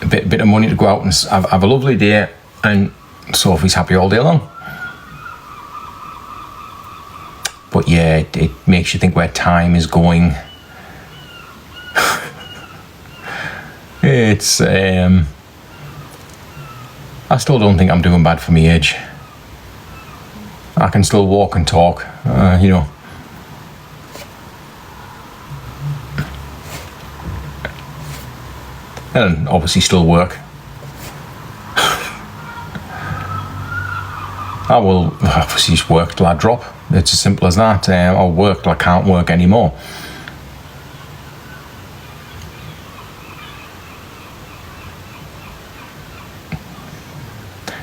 A bit of money to go out and have a lovely day, and Sophie's happy all day long. But yeah, it makes you think where time is going. It's I still don't think I'm doing bad for my age. I can still walk and talk, and obviously still work. I will obviously just work till I drop. It's as simple as that. I'll work till I can't work anymore.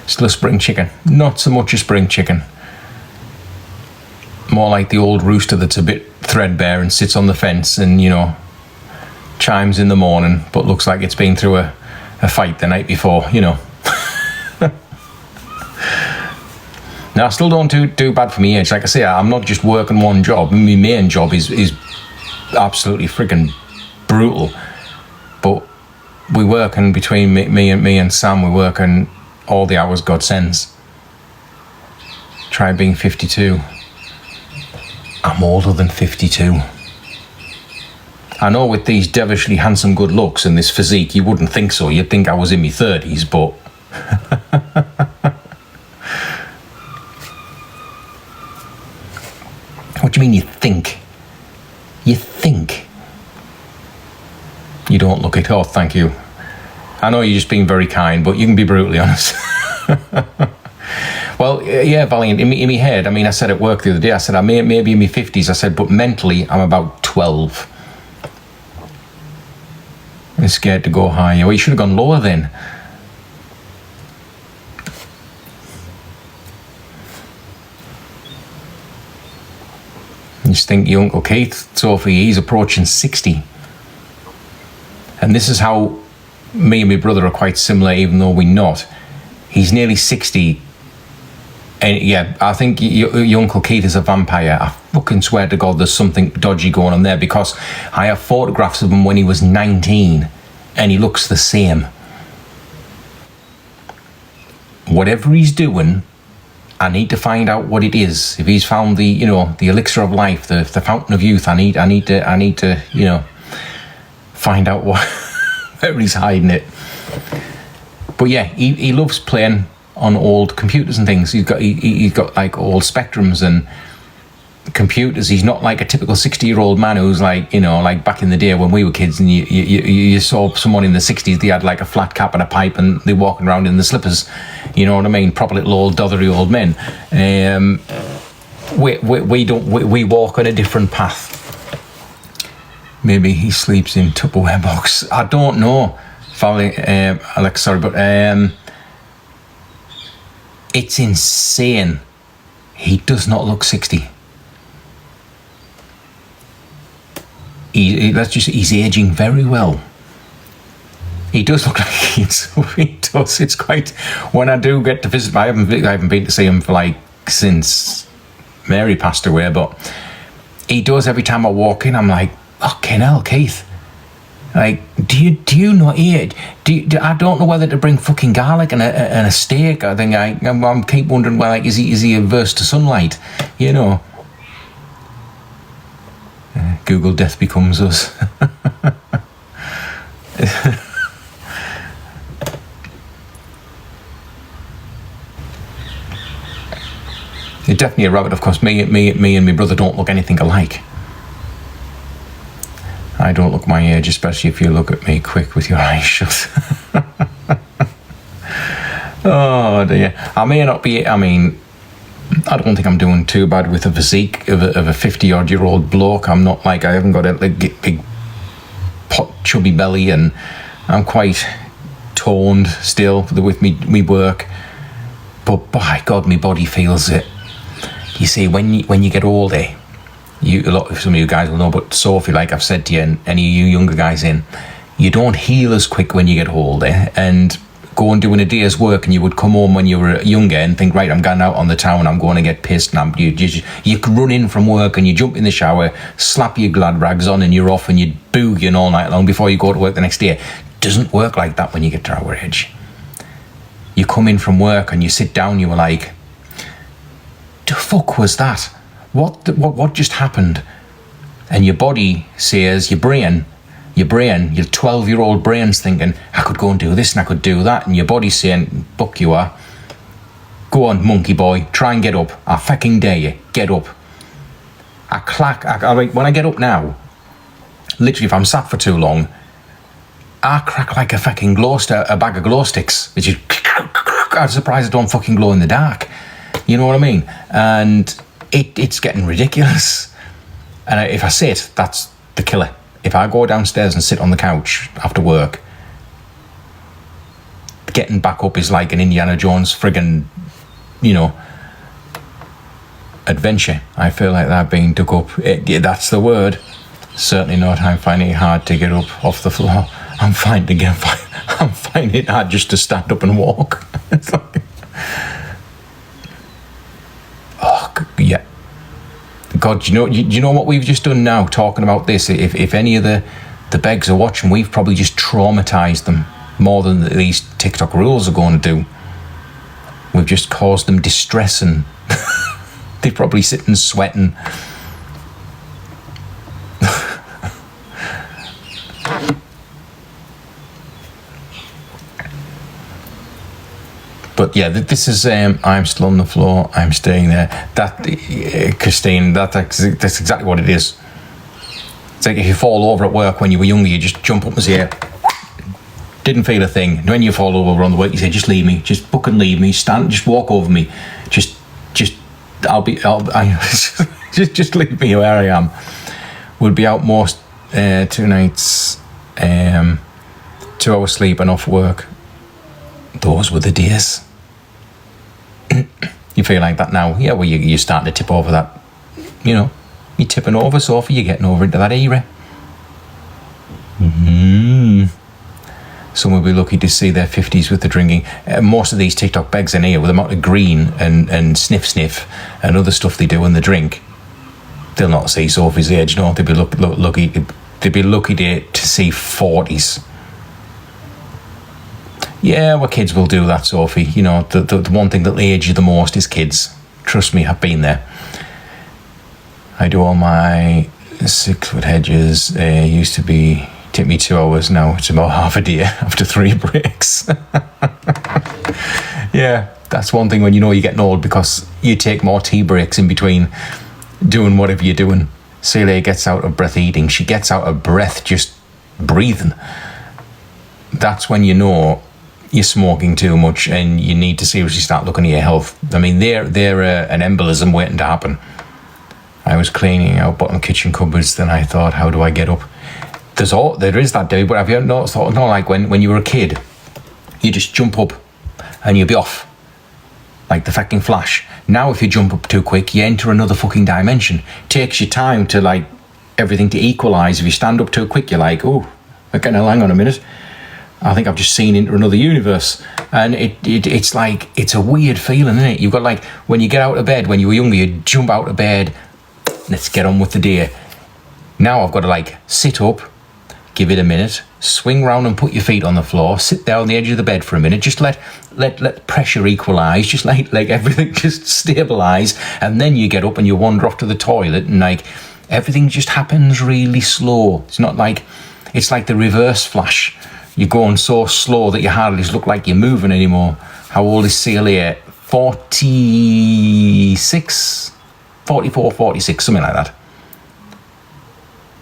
Still a spring chicken. Not so much a spring chicken. More like the old rooster that's a bit threadbare and sits on the fence and, chimes in the morning, but looks like it's been through a fight the night before, Now, I still don't do bad for me age. Like I say, I'm not just working one job. My main job is absolutely freaking brutal. But we working between me and Sam, we're working all the hours God sends. Try being 52. I'm older than 52. I know with these devilishly handsome good looks and this physique, you wouldn't think so. You'd think I was in my 30s, but... What do you mean you think? You think? You don't look it. Oh, thank you. I know you're just being very kind, but you can be brutally honest. Well, yeah, Valiant, in my head, I mean, I said at work the other day, I said, I may be in my 50s, I said, but mentally, I'm about 12. I'm scared to go higher. Well, you should have gone lower then. You just think your Uncle Keith, Sophie, he's approaching 60. And this is how me and my brother are quite similar, even though we're not. He's nearly 60. And yeah, I think your Uncle Keith is a vampire. I fucking swear to God there's something dodgy going on there, because I have photographs of him when he was 19 and he looks the same. Whatever he's doing, I need to find out what it is. If he's found the elixir of life, the fountain of youth, I need to, find out where he's hiding it. But yeah, he loves playing on old computers and things. He's got like old Spectrums and computers. He's not like a typical 60-year-old man who's like, like back in the day when we were kids and you saw someone in the 60s, they had like a flat cap and a pipe and they're walking around in the slippers, you know what I mean, proper little old dothery old men. We walk on a different path. Maybe he sleeps in Tupperware box. I don't know, Alex, sorry, but it's insane. He does not look 60. He's aging very well. He does look like he does. It's quite. When I do get to visit, I haven't been to see him for since Mary passed away, but he does. Every time I walk in, I'm like, fucking hell, Keith. Like, do you not eat? I don't know whether to bring fucking garlic and a steak. I think I'm keep wondering, well, is he averse to sunlight? Google death becomes us. You're definitely a rabbit. Of course, me and my brother don't look anything alike. I don't look my age, especially if you look at me quick with your eyes shut. Oh dear. I may not be, I don't think I'm doing too bad with a physique of a 50-odd-year-old bloke. I'm not like, I haven't got a big chubby belly, and I'm quite toned still with me work. But by God, my body feels it. You see, when you get older, some of you guys will know, but Sophie, like I've said to you, and any of you younger guys you don't heal as quick when you get older. And go and doing a day's work, and you would come home when you were younger and think, right, I'm going out on the town, I'm going to get pissed, and you could run in from work and you jump in the shower, slap your glad rags on, and you're off, and you'd boogieing all night long before you go to work the next day. Doesn't work like that when you get to our age. You come in from work and you sit down, you were like, the fuck was that? What just happened? And your body says, your 12-year-old brain's thinking, I could go and do this and I could do that, and your body's saying, fuck you are. Go on, monkey boy, try and get up. I fucking dare you, get up. When I get up now, literally if I'm sat for too long, I crack like a fucking a bag of glow sticks. I'm surprised I don't fucking glow in the dark. You know what I mean? And it's getting ridiculous. And if I sit, that's the killer. If I go downstairs and sit on the couch after work, getting back up is like an Indiana Jones friggin', adventure. I feel like that being dug up. That's the word. Certainly not. I'm finding it hard to get up off the floor. I'm finding it hard just to stand up and walk. It's like, oh yeah. God, you know what we've just done now, talking about this? If any of the the begs are watching, we've probably just traumatised them more than these TikTok rules are going to do. We've just caused them distress, and they're probably sitting sweating. But yeah, this is I'm still on the floor, I'm staying there. That, Christine, that's exactly what it is. It's like if you fall over at work when you were younger, you just jump up and say, didn't feel a thing. When you fall over on the work, you say, just leave me, just fucking leave me, stand, just walk over me, just just leave me where I am. We'll be out most 2 nights, 2 hours sleep and off work. Those were the days. You feel like that now? Yeah, well, you're starting to tip over that, you know, you're tipping over, Sophie, you're getting over into that era. Some will be lucky to see their 50s with the drinking. Most of these TikTok begs in here, with the amount of green and sniff and other stuff they do when they drink, they'll not see Sophie's age, no. They'd be lucky to see 40s. Yeah, well, kids will do that, Sophie. You know, the one thing that'll age you the most is kids. Trust me, I've been there. I do all my 6-foot hedges. Used to take me 2 hours. Now it's about half a day after 3 breaks. Yeah, that's one thing when you know you're getting old, because you take more tea breaks in between doing whatever you're doing. Celia gets out of breath eating. She gets out of breath just breathing. That's when you know you're smoking too much and you need to seriously start looking at your health. I mean, they're an embolism waiting to happen. I was cleaning out bottom kitchen cupboards, then I thought, how do I get up? There is that day, but have you not thought, no, like when you were a kid, you just jump up and you'll be off. Like the fucking Flash. Now if you jump up too quick, you enter another fucking dimension. Takes you time to like everything to equalise. If you stand up too quick, you're like, oh, okay, now hang on a minute. I think I've just seen into another universe. And it's like, it's a weird feeling, isn't it? You've got like, when you get out of bed, when you were younger, you jump out of bed, let's get on with the day. Now I've got to like sit up, give it a minute, swing round and put your feet on the floor, sit there on the edge of the bed for a minute, just let pressure equalise, just like everything just stabilise, and then you get up and you wander off to the toilet, and like everything just happens really slow. It's not like, it's like the reverse Flash. You're going so slow that you hardly look like you're moving anymore. How old is Celia? 46? 44, 46, something like that.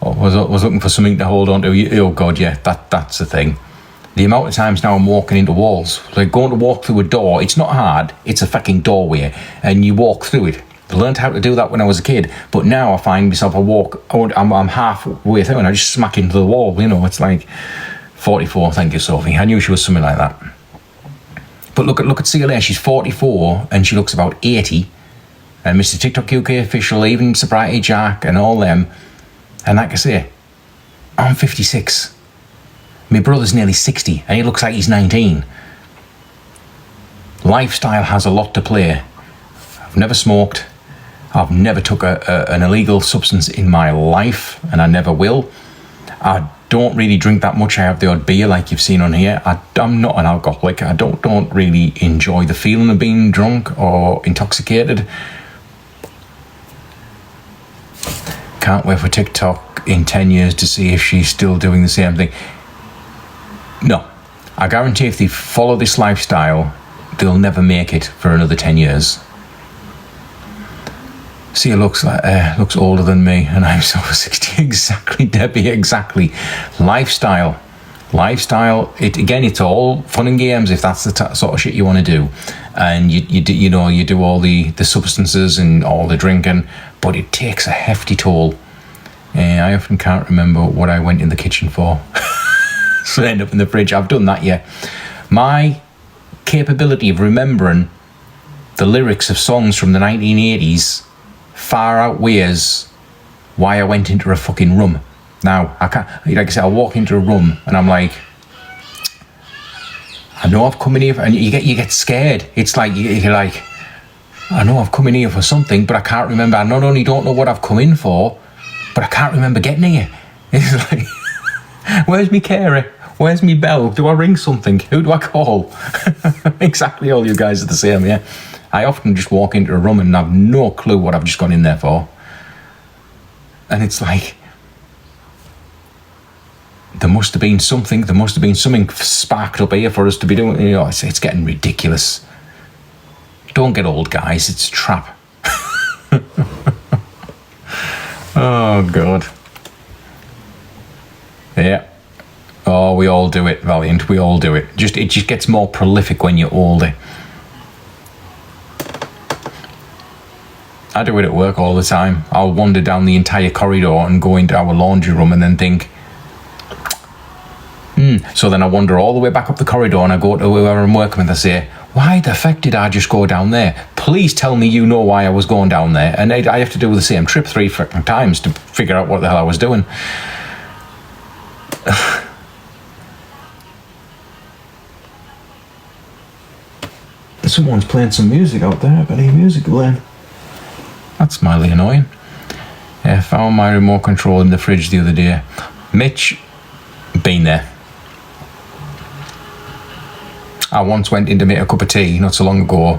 I was looking for something to hold on to. Oh God, yeah, that's the thing. The amount of times now I'm walking into walls. Like going to walk through a door, it's not hard, it's a fucking doorway, and you walk through it. I learned how to do that when I was a kid, but now I find myself, I'm halfway through and I just smack into the wall, you know. It's like 44, thank you, Sophie. I knew she was something like that. But look at Celia, she's 44 and she looks about 80. And Mr. TikTok UK official, even Sobriety Jack and all them. And like I say, I'm 56. My brother's nearly 60 and he looks like he's 19. Lifestyle has a lot to play. I've never smoked. I've never took an illegal substance in my life, and I never will. I don't really drink that much. I have the odd beer like you've seen on here. I'm not an alcoholic. I don't really enjoy the feeling of being drunk or intoxicated. Can't wait for TikTok in 10 years to see if she's still doing the same thing. No, I guarantee if they follow this lifestyle, they'll never make it for another 10 years. See, it looks older than me, and I'm so 60. Exactly, Debbie, exactly. Lifestyle. It's all fun and games if that's the sort of shit you want to do, and you do all the substances and all the drinking, but it takes a hefty toll. I often can't remember what I went in the kitchen for, so I end up in the fridge. I've done that, yeah. My capability of remembering the lyrics of songs from the 1980s far outweighs why I went into a fucking room. Now, I can't, like I said, I'll walk into a room and I'm like, I know I've come in here, and you get scared. It's like, you're like, I know I've come in here for something, but I can't remember. I not only don't know what I've come in for, but I can't remember getting here. It's like, Where's me carer? Where's me bell? Do I ring something? Who do I call? Exactly all you guys are the same, yeah. I often just walk into a room and have no clue what I've just gone in there for. And it's like, there must have been something sparked up here for us to be doing. You know, it's getting ridiculous. Don't get old, guys. It's a trap. Oh, God. Yeah. Oh, we all do it, Valiant. We all do it. It just gets more prolific when you're older. I do it at work all the time. I'll wander down the entire corridor and go into our laundry room and then think, So then I wander all the way back up the corridor and I go to where I'm working and I say, why the fuck did I just go down there? Please tell me you know why I was going down there. And I have to do the same trip 3 fucking times to figure out what the hell I was doing. Someone's playing some music out there. I've got any music playing. That's mildly annoying. I found my remote control in the fridge the other day. Mitch, been there. I once went in to make a cup of tea not so long ago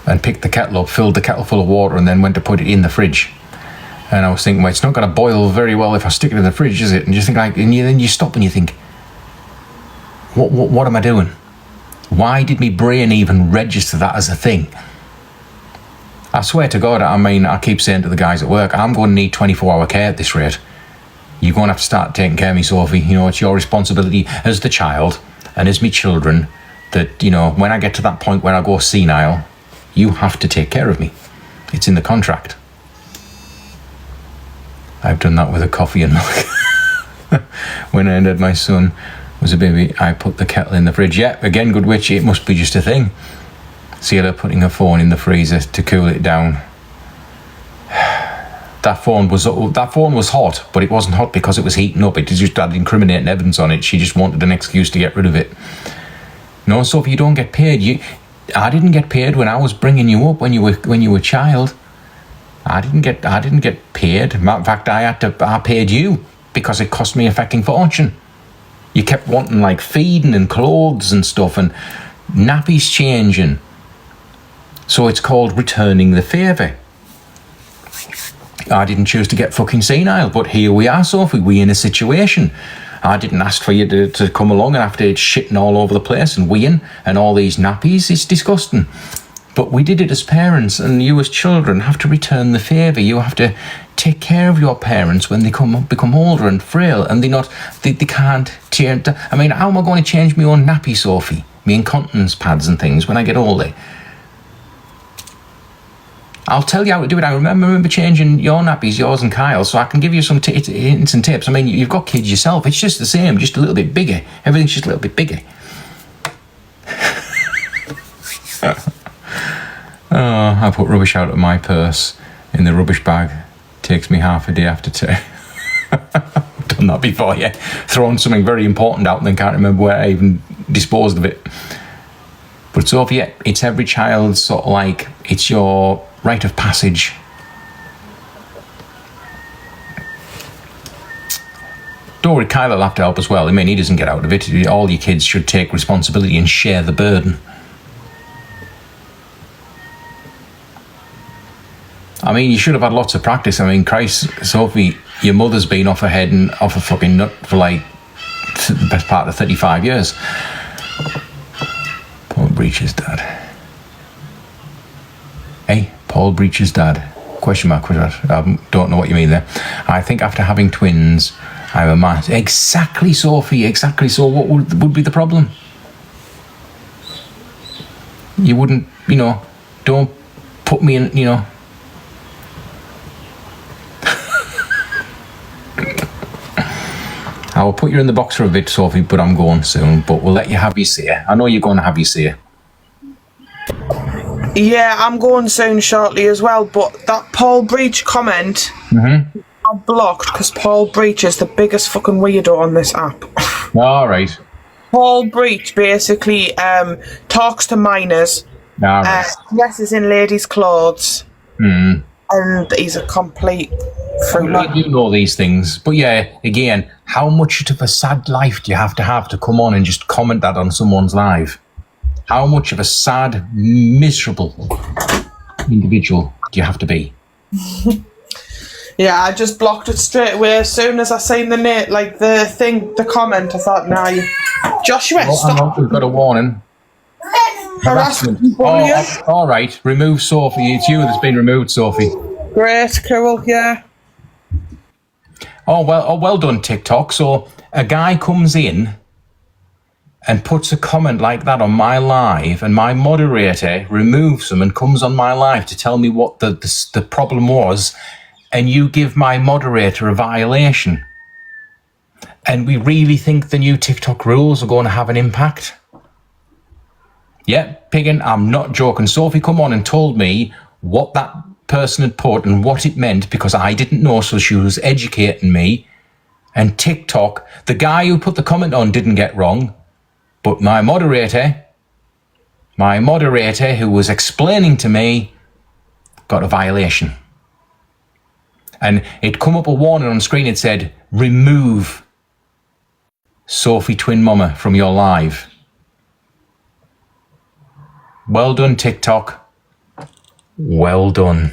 and picked the kettle up, filled the kettle full of water and then went to put it in the fridge. And I was thinking, well, it's not going to boil very well if I stick it in the fridge, is it? And you think then you stop and you think, what am I doing? Why did my brain even register that as a thing? I swear to God, I keep saying to the guys at work, I'm going to need 24-hour care at this rate. You're going to have to start taking care of me, Sophie. You know, it's your responsibility as the child and as me children that, you know, when I get to that point where I go senile, you have to take care of me. It's in the contract. I've done that with a coffee and milk. When I had my son was a baby, I put the kettle in the fridge. Yeah, again, good witch, it must be just a thing. See her putting her phone in the freezer to cool it down. That phone was hot, but it wasn't hot because it was heating up. It just had incriminating evidence on it. She just wanted an excuse to get rid of it. No, Sophie, you don't get paid. I didn't get paid when I was bringing you up when you were a child. I didn't get paid. In fact, I paid you because it cost me a fucking fortune. You kept wanting like feeding and clothes and stuff and nappies changing. So it's called returning the favour. I didn't choose to get fucking senile, but here we are, Sophie. We in a situation. I didn't ask for you to come along and after it's shitting all over the place and weeing and all these nappies. It's disgusting. But we did it as parents, and you as children have to return the favour. You have to take care of your parents when they become older and frail, and they can't change. I mean, how am I going to change my own nappy, Sophie? My incontinence pads and things when I get older. I'll tell you how to do it. I remember changing your nappies, yours and Kyle's, so I can give you some hints and tips. I mean, you've got kids yourself. It's just the same, just a little bit bigger. Everything's just a little bit bigger. Oh, I put rubbish out of my purse in the rubbish bag. Takes me half a day after two. I've done that before, yeah. Thrown something very important out and then can't remember where I even disposed of it. But Sophie, yeah, it's every child's sort of like, it's your rite of passage. Don't worry, Kyle will have to help as well. I mean, he doesn't get out of it. All your kids should take responsibility and share the burden. I mean, you should have had lots of practice. I mean, Christ, Sophie, your mother's been off her head and off a fucking nut for like the best part of 35 years. Paul Breach's dad. Hey, Paul Breach's dad. Question mark. I don't know what you mean there. I think after having twins, I'm a man. Exactly, Sophie, exactly. So what would be the problem? You wouldn't, don't put me in, I will put you in the box for a bit, Sophie, but I'm going soon. But we'll let you have your say. I know you're going to have your say. Yeah, I'm going soon shortly as well. But that Paul Breach comment, I blocked because Paul Breach is the biggest fucking weirdo on this app. All right. Paul Breach basically talks to minors, All right. dresses in ladies' clothes, and he's a complete fruit. I do know these things, but yeah, again, how much of a sad life do you have to come on and just comment that on someone's live? How much of a sad, miserable individual do you have to be? Yeah, I just blocked it straight away as soon as I seen the comment. I thought, nah, Joshua, stop. We've got a warning. Harassment. Oh, all right. Remove Sophie. It's you that's been removed, Sophie. Great, cool, yeah. Well done, TikTok. So a guy comes in and puts a comment like that on my live, and my moderator removes them and comes on my live to tell me what the problem was, and you give my moderator a violation. And we really think the new TikTok rules are going to have an impact? Yeah, Piggin, I'm not joking. Sophie come on and told me what that person had put and what it meant, because I didn't know, so she was educating me. And TikTok, the guy who put the comment on didn't get wrong, but my moderator who was explaining to me, got a violation. And it come up a warning on screen. It said, remove Sophie Twin Mama from your live. Well done, TikTok. Well done.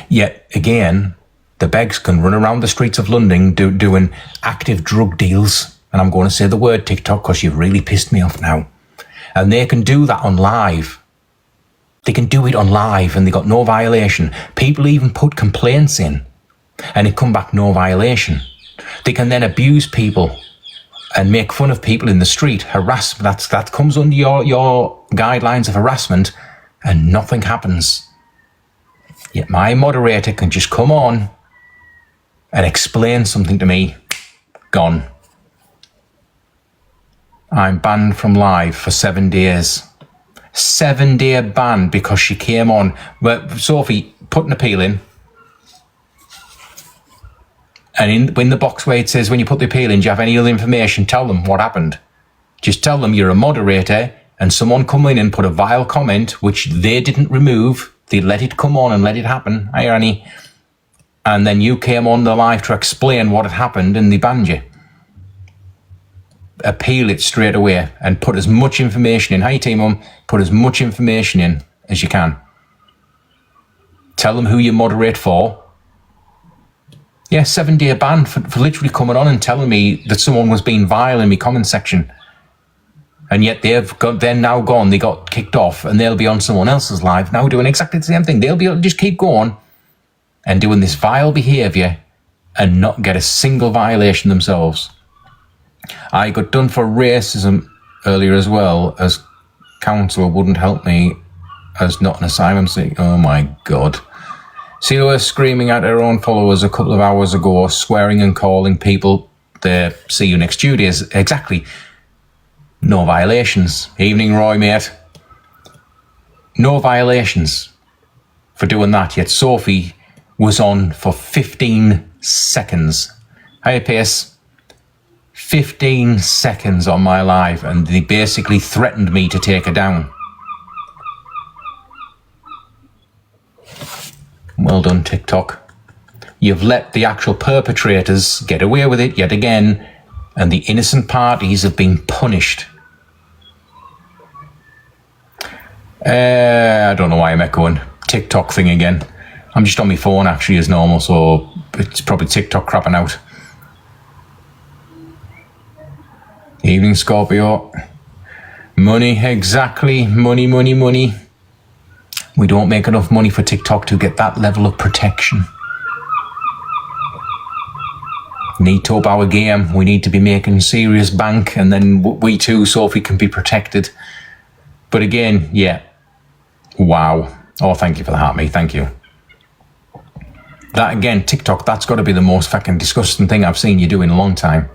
Yet again, the begs can run around the streets of London doing active drug deals. And I'm going to say the word TikTok because you've really pissed me off now. And they can do that on live. They can do it on live and they got no violation. People even put complaints in and it come back no violation. They can then abuse people and make fun of people in the street. Harassment, that comes under your guidelines of harassment, and nothing happens. Yet my moderator can just come on and explain something to me. Gone. I'm banned from live for 7 days. 7-day ban because she came on. Well, Sophie, put an appeal in. And in the box where it says, when you put the appeal in, do you have any other information? Tell them what happened. Just tell them you're a moderator and someone come in and put a vile comment, which they didn't remove. They let it come on and let it happen. Hi, Annie. And then you came on the live to explain what had happened and they banned you. Appeal it straight away and put as much information in. Hi, Team Mum. Put as much information in as you can. Tell them who you moderate for. Yeah, 7-day ban for literally coming on and telling me that someone was being vile in my comment section. And yet they're now gone. They got kicked off and they'll be on someone else's live now doing exactly the same thing. They'll be able to just keep going and doing this vile behaviour and not get a single violation themselves. I got done for racism earlier as well, as counsellor wouldn't help me as not an asylum seeker. Oh my God. See her screaming at her own followers a couple of hours ago, swearing and calling people the see you next Tuesdays. Exactly. No violations. Evening, Roy, mate. No violations for doing that. Yet Sophie was on for 15 seconds. Hey, Pace. 15 seconds on my live, and they basically threatened me to take her down. Well done, TikTok. You've let the actual perpetrators get away with it yet again, and the innocent parties have been punished. I don't know why I'm echoing. TikTok thing again. I'm just on my phone actually as normal, so it's probably TikTok crapping out. Evening, Scorpio. Money, exactly. Money, money, money. We don't make enough money for TikTok to get that level of protection. Need to up our game. We need to be making serious bank, and then we too, Sophie, can be protected. But again, yeah. Wow. Oh, thank you for the heart, mate. Thank you. That again, TikTok, that's got to be the most fucking disgusting thing I've seen you do in a long time.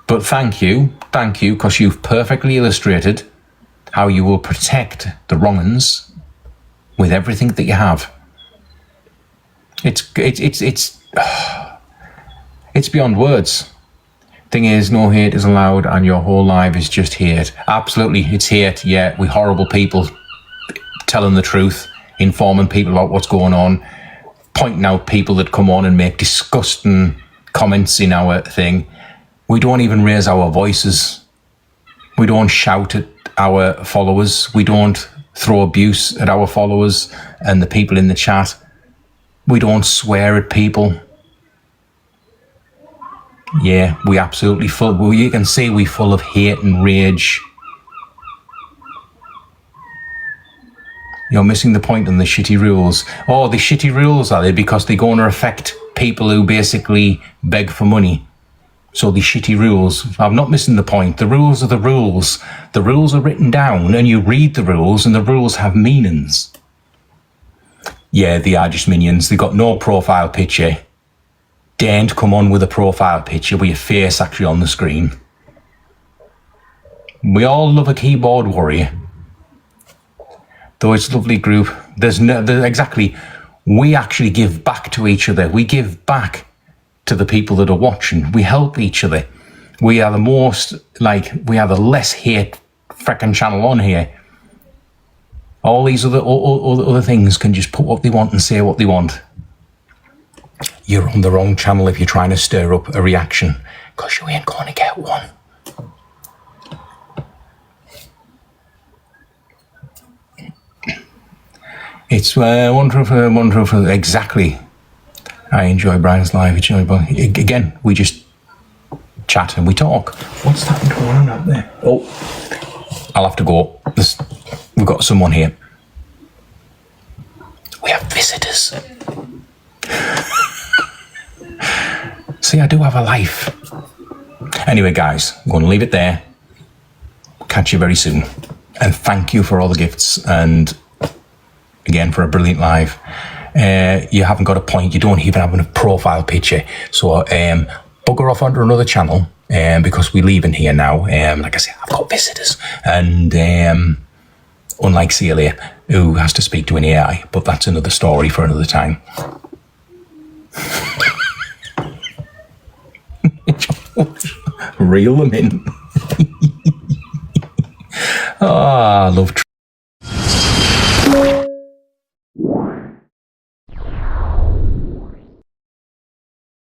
But thank you, because you've perfectly illustrated how you will protect the wrong-uns with everything that you have. It's beyond words. Thing is, no hate is allowed, and your whole life is just hate. Absolutely, it's hate. Yeah, we horrible people. telling the truth, informing people about what's going on, pointing out people that come on and make disgusting comments in our thing. We don't even raise our voices. We don't shout at our followers. We don't throw abuse at our followers and the people in the chat. We don't swear at people. Yeah, we absolutely full. Well, you can see we're full of hate and rage. You're missing the point on the shitty rules. Oh, the shitty rules, are they? Because they're going to affect people who basically beg for money. So the shitty rules. I'm not missing the point. The rules are the rules. The rules are written down and you read the rules and the rules have meanings. Yeah, they are just minions. They got no profile picture. Daren't come on with a profile picture with your face actually on the screen. We all love a keyboard warrior. Though it's a lovely group. Exactly. We actually give back to each other. We give back to the people that are watching. We help each other. We are the most, we are the less hate frickin' channel on here. All these other things can just put what they want and say what they want. You're on the wrong channel if you're trying to stir up a reaction, because you ain't going to get one. It's wonderful, exactly. I enjoy Brian's live. Again, we just chat and we talk. What's that going on out there? Oh, I'll have to go. We've got someone here. We have visitors. See, I do have a life. Anyway, guys, I'm going to leave it there. Catch you very soon. And thank you for all the gifts and again for a brilliant live. You haven't got a point. You don't even have a profile picture. So bugger off onto another channel because we're leaving here now. Like I said, I've got visitors. And unlike Celia, who has to speak to an AI. But that's another story for another time. Reel them in. I love